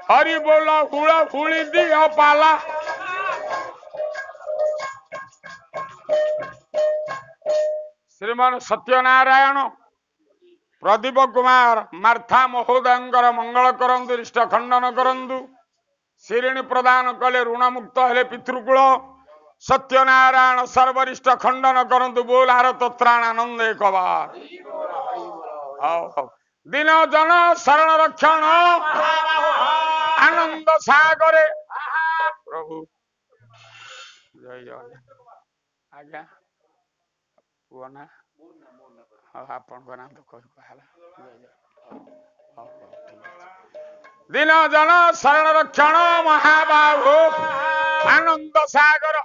ହରି ବୋଲ ହୁଳ ହୁଳି ଦିଅ ପାଲା ଶ୍ରୀମାନ ସତ୍ୟନାରାୟଣ ପ୍ରଦୀପ କୁମାର ମାର୍ଥା ମହୋଦୟଙ୍କର ମଙ୍ଗଳ କରନ୍ତୁ ରିଷ୍ଟ ଖଣ୍ଡନ କରନ୍ତୁ ଶିରିଣୀ ପ୍ରଦାନ କଲେ ଋଣ ମୁକ୍ତ ହେଲେ ପିତୃକୁଳ ସତ୍ୟନାରାୟଣ ସର୍ବରିଷ୍ଟ ଖଣ୍ଡନ କରନ୍ତୁ ବୋଲ ଭାରତ ତ୍ରାଣାନନ୍ଦ ଏକବାର ହଉ ହଉ ଦିନ ଜନ ଶରଣ ରକ୍ଷଣ ଆନନ୍ଦ ସାଗରେ ପ୍ରଭୁ ଜୟ ଜଗନ୍ନାଥ ଆଜ୍ଞା ପୁଅ ନା ହଉ ଆପଣଙ୍କ ନାଁ ତ କହିବା ହେଲା ଦିନ ଜନ ଶରଣ ରକ୍ଷଣ ମହାବାହୁ ଆନନ୍ଦ ସାଗର